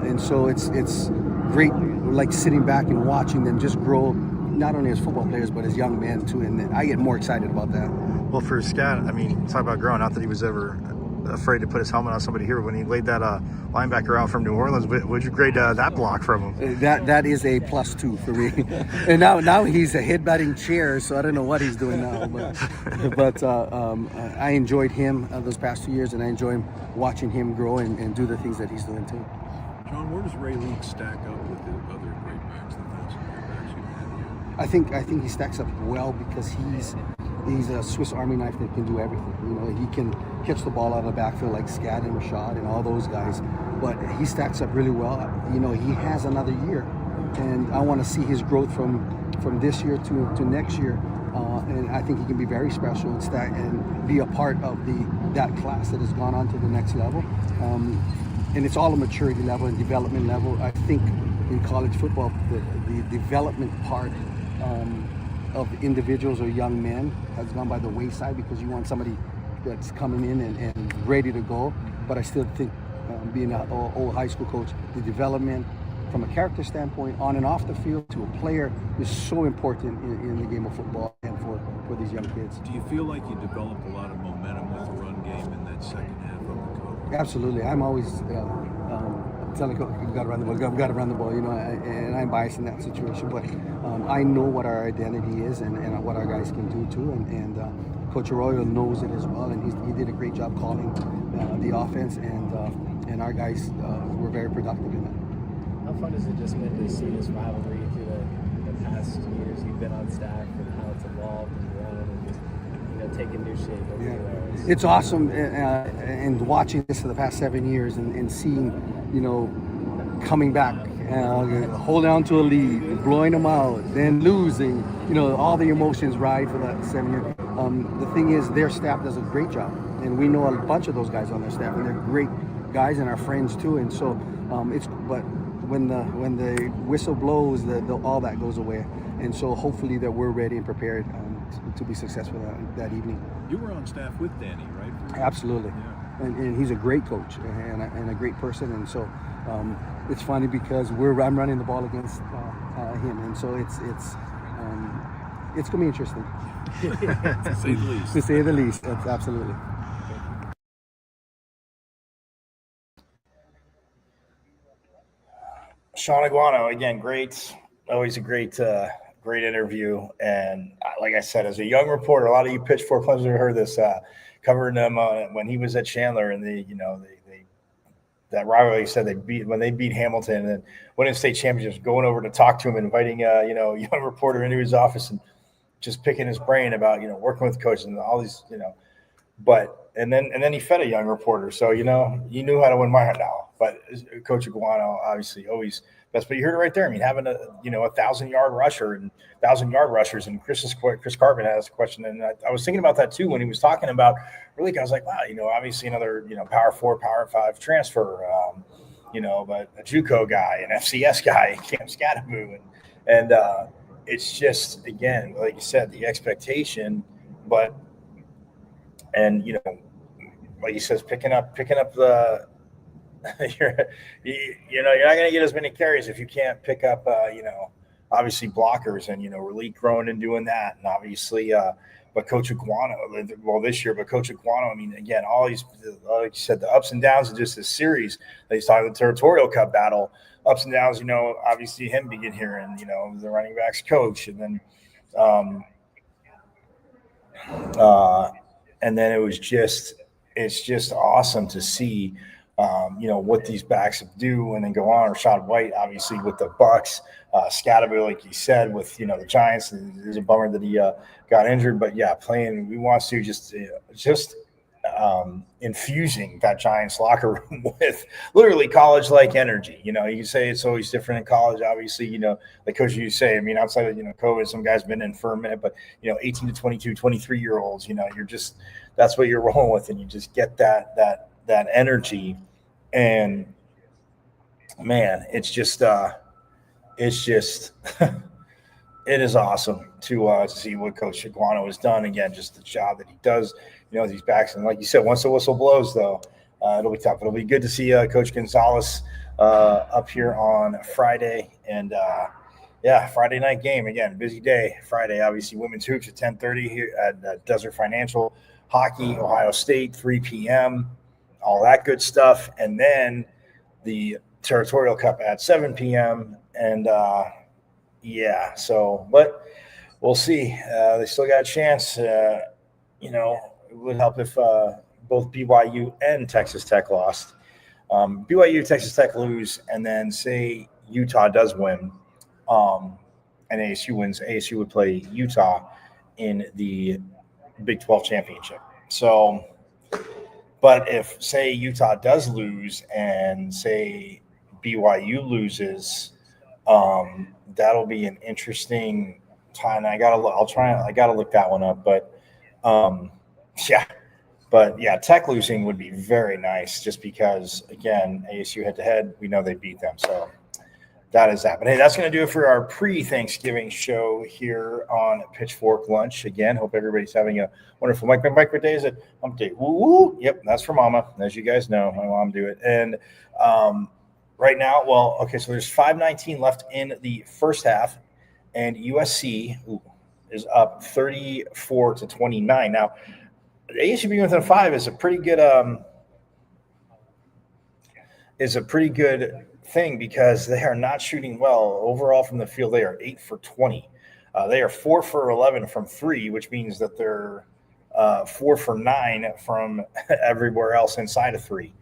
and so it's great, like sitting back and watching them just grow, not only as football players but as young men too, and I get more excited about that. Well, for Scat, I mean, talk about growing. Not that he was ever afraid to put his helmet on somebody here. When he laid that linebacker out from New Orleans, would you grade that block from him? That is a +2 for me. And now he's a headbutting chair, so I don't know what he's doing now. But I enjoyed him those past 2 years, and I enjoy watching him grow and do the things that he's doing too. John, where does Ray Leak stack up with the other great backs, the defensive backs you've had here? I think he stacks up well because he's a Swiss Army knife that can do everything. You know, he can catch the ball out of the backfield like Scat and Rashad and all those guys, but he stacks up really well. You know, he has another year, and I want to see his growth from this year to next year. And I think he can be very special and be a part of that class that has gone on to the next level. And it's all a maturity level and development level. I think in college football, the development part of individuals or young men has gone by the wayside because you want somebody that's coming in and ready to go. But I still think being an old high school coach, the development from a character standpoint, on and off the field, to a player is so important in the game of football and for these young kids. Do you feel like you developed a lot of momentum with the run game in that second half of the coach? Absolutely. I'm always telling coach, we've got to run the ball, we've got to run the ball, you know, and I'm biased in that situation. But I know what our identity is and what our guys can do too. And Coach Arroyo knows it as well, and he did a great job calling the offense, and our guys were very productive in it. How fun has it just been to see this rivalry through the past years you've been on staff, and how it's evolved and grown and just, you know, taking new shape everywhere? It's awesome, and watching this for the past 7 years and seeing, you know, coming back, holding on to a lead, blowing them out, then losing, you know, all the emotions ride for that 7 years. The thing is, their staff does a great job, and we know a bunch of those guys on their staff, and they're great guys and our friends too. And so but when the whistle blows, all that goes away. And so hopefully that we're ready and prepared to be successful that evening. You were on staff with Danny, right? Absolutely. Yeah. And he's a great coach and a great person. And so it's funny because I'm running the ball against him. And so it's going to be interesting. To say the least. To say the least, absolutely. Sean Aguano, again, great, always a great interview. And like I said, as a young reporter, a lot of you Pitchfork players have heard this, covering him when he was at Chandler, and that rivalry said when they beat Hamilton and winning state championships, going over to talk to him, inviting a young reporter into his office and just picking his brain about working with coaches and all these, but and then he fed a young reporter. So, you knew how to win my heart now. But Coach Iguano, obviously, always best. But you heard it right there. I mean, having a 1,000-yard rusher and 1,000-yard rushers. And Chris Carpin has a question. And I was thinking about that, too, when he was talking about really, I was like, wow, obviously another, Power 4, Power 5 transfer, but a JUCO guy, an FCS guy, Cam Scatteroo. And it's just, again, like you said, the expectation, but – and like he says, picking up the you're not going to get as many carries if you can't pick up obviously blockers and Relique growing and doing that, and obviously but Coach Iguano, this year, but Coach Iguano, I mean, again, all these, like you said, the ups and downs of just this series. They saw the Territorial Cup battle, ups and downs. Obviously him being here, and the running backs coach, and then and then it's just awesome to see, what these backs do and then go on. Rashad White, obviously, with the Bucks, Scatteroo, like you said, with, the Giants. It's a bummer that he got injured, but yeah, we want to just infusing that Giants locker room with literally college-like energy. You can say it's always different in college, obviously, like Coach, you say, I mean, outside of, COVID, some guys have been in for a minute, but, 18 to 22, 23-year-olds, you're just, that's what you're rolling with. And you just get that energy. And man, it's just it is awesome to see what Coach Iguano has done. Again, just the job that he does, these backs. And like you said, once the whistle blows, though, it'll be tough. It'll be good to see Coach Gonzalez up here on Friday. And, Friday night game. Again, busy day. Friday, obviously, women's hoops at 10:30 here at Desert Financial. Hockey, Ohio State, 3 p.m., all that good stuff. And then the Territorial Cup at 7 p.m. And, but we'll see. They still got a chance. It would help if both BYU and Texas Tech lost. BYU, Texas Tech lose, and then say Utah does win, and ASU wins. ASU would play Utah in the Big 12 championship. So, but if, say, Utah does lose and, say, BYU loses, that'll be an interesting time. I gotta look that one up, but Tech losing would be very nice, just because, again, ASU head-to-head, we know they beat them. So that is that. But hey, that's going to do it for our pre-Thanksgiving show here on Pitchfork Lunch. Again, hope everybody's having a wonderful micro day. Is it hump day? Woo! Yep, that's for Mama. As you guys know, my mom do it. And right now, so there's 5:19 left in the first half, and USC is up 34-29. Now, ASU being within 5 is a pretty good thing, because they are not shooting well overall from the field. They are 8 for 20. They are 4 for 11 from 3, which means that they're 4 for 9 from everywhere else inside of 3.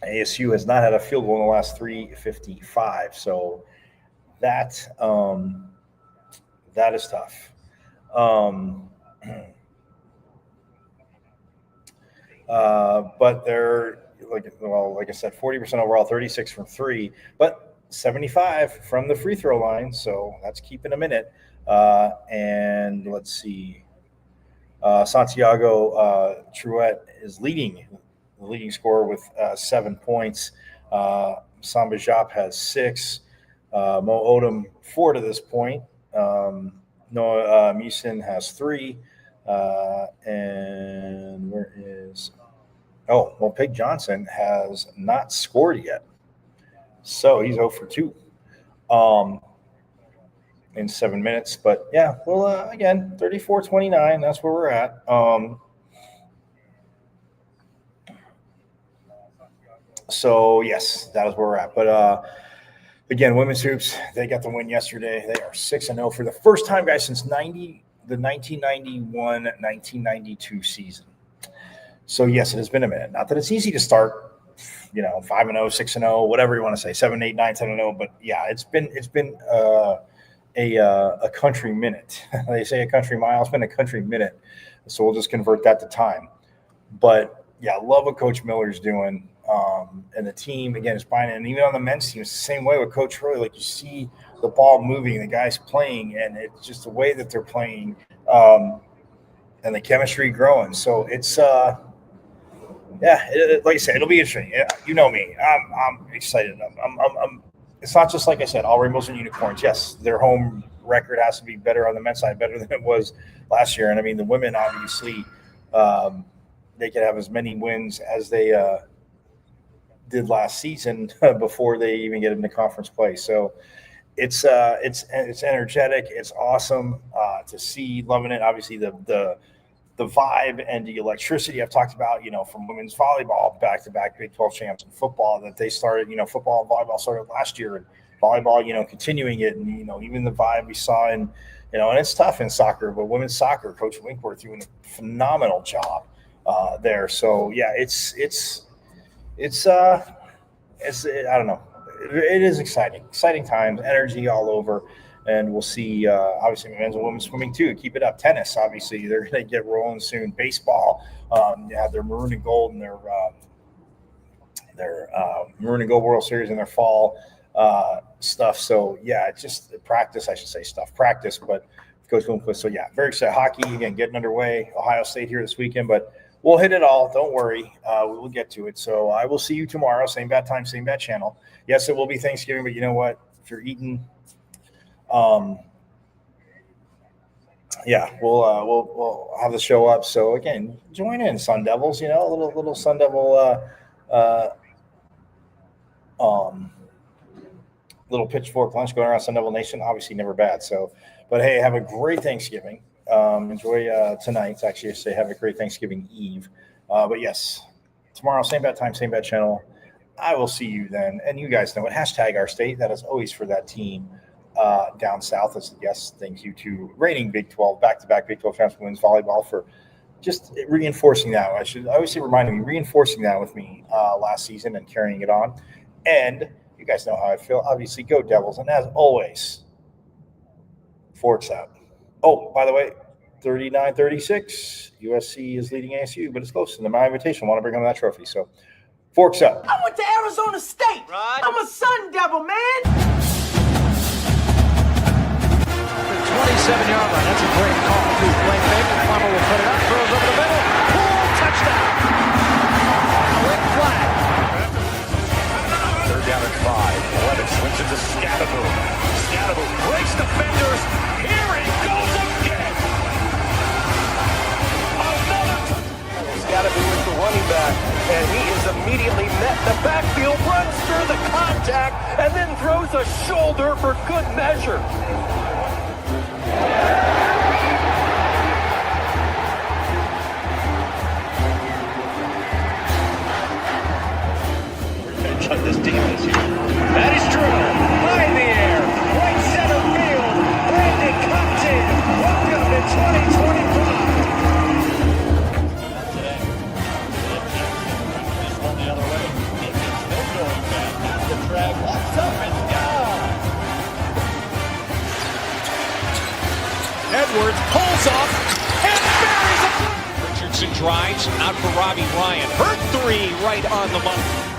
ASU has not had a field goal in the last 3:55, so that is tough. But they're like I said, 40% overall, 36 from 3, but 75 from the free throw line. So that's keeping them in it. And let's see, Santiago Truett is the leading scorer with 7 points. Samba Diop has 6. Mo Odom 4 to this point. Noah Meeson has 3. And where is Pig Johnson has not scored yet, so he's 0 for 2 in 7 minutes. But again, 34-29, that's where we're at. So yes, that is where we're at. But again, women's hoops, they got the win yesterday. They are 6-0 for the first time, guys, since the 1991-1992 season. So yes, it has been a minute. Not that it's easy to start, 5-0, 6-0, whatever you want to say, 7, 8, 9, 10-0. But yeah, it's been a country minute. They say a country mile. It's been a country minute. So we'll just convert that to time. But, yeah, I love what Coach Miller's doing. And the team, again, is buying it. And even on the men's team, it's the same way with Coach Roy. Like, you see the ball moving, the guys playing, and it's just the way that they're playing and the chemistry growing. So it's like I said, it'll be interesting. You know me. I'm excited. It's not just, like I said, all rainbows and unicorns. Yes, their home record has to be better on the men's side, better than it was last year. And, I mean, the women, obviously, they could have as many wins as they did last season before they even get into conference play. So it's energetic. It's awesome to see. Loving it. Obviously, the vibe and the electricity I've talked about, from women's volleyball back-to-back Big 12 champs in football that they started, football and volleyball started last year, and volleyball, continuing it. And, even the vibe we saw in, and it's tough in soccer, but women's soccer, Coach Winkworth doing a phenomenal job there. So, yeah, it's I don't know. It is exciting times, energy all over. And we'll see, obviously, men's and women's swimming, too. Keep it up. Tennis, obviously, they're going to get rolling soon. Baseball, they have their maroon and gold and their maroon and gold World Series and their fall stuff. So, yeah, it's just practice, I should say practice. But Coach Bloomquist, so, yeah, very excited. Hockey, again, getting underway. Ohio State here this weekend. But we'll hit it all. Don't worry. We will get to it. So I will see you tomorrow. Same bad time, same bad channel. Yes, it will be Thanksgiving, but you know what? If you're eating – we'll have the show up. So again, join in, Sun Devils. A little Sun Devil, little pitchfork lunch going around Sun Devil Nation. Obviously, never bad. So, but hey, have a great Thanksgiving. Enjoy tonight. Actually, I say have a great Thanksgiving Eve. But yes, tomorrow, same bad time, same bad channel. I will see you then. And you guys know it. #OurState. That is always for that team. Down south, yes, thank you to reigning Big 12, back-to-back Big 12 champs women's volleyball for just reinforcing that. I always say reminding me, reinforcing that with me last season and carrying it on. And you guys know how I feel. Obviously, go Devils. And as always, Forks out. Oh, by the way, 39-36. USC is leading ASU, but it's close to the Maui Invitational. I want to bring home that trophy. So, Forks up. I went to Arizona State. Right. I'm a Sun Devil, man. 27-yard line. That's a great call. Wayne Baker, Plummer will put it up, throws over the middle. Pull, touchdown. Quick flag. 3rd down and 5. 11 swings it to Scadaboo. Scadaboo breaks defenders. Here he goes again. Scadaboo is the running back, and he is immediately met in the backfield, runs through the contact, and then throws a shoulder for good measure. Chuck this deep this year. That is true. High in the air. Right center field. Brandon Compton. Welcome to 2025. Today. Just run the other way. It gets no going back. That's the drag. Locks up and down. Edwards pulls off and buries it. Richardson drives out for Robbie Ryan. Hurt 3 right on the money.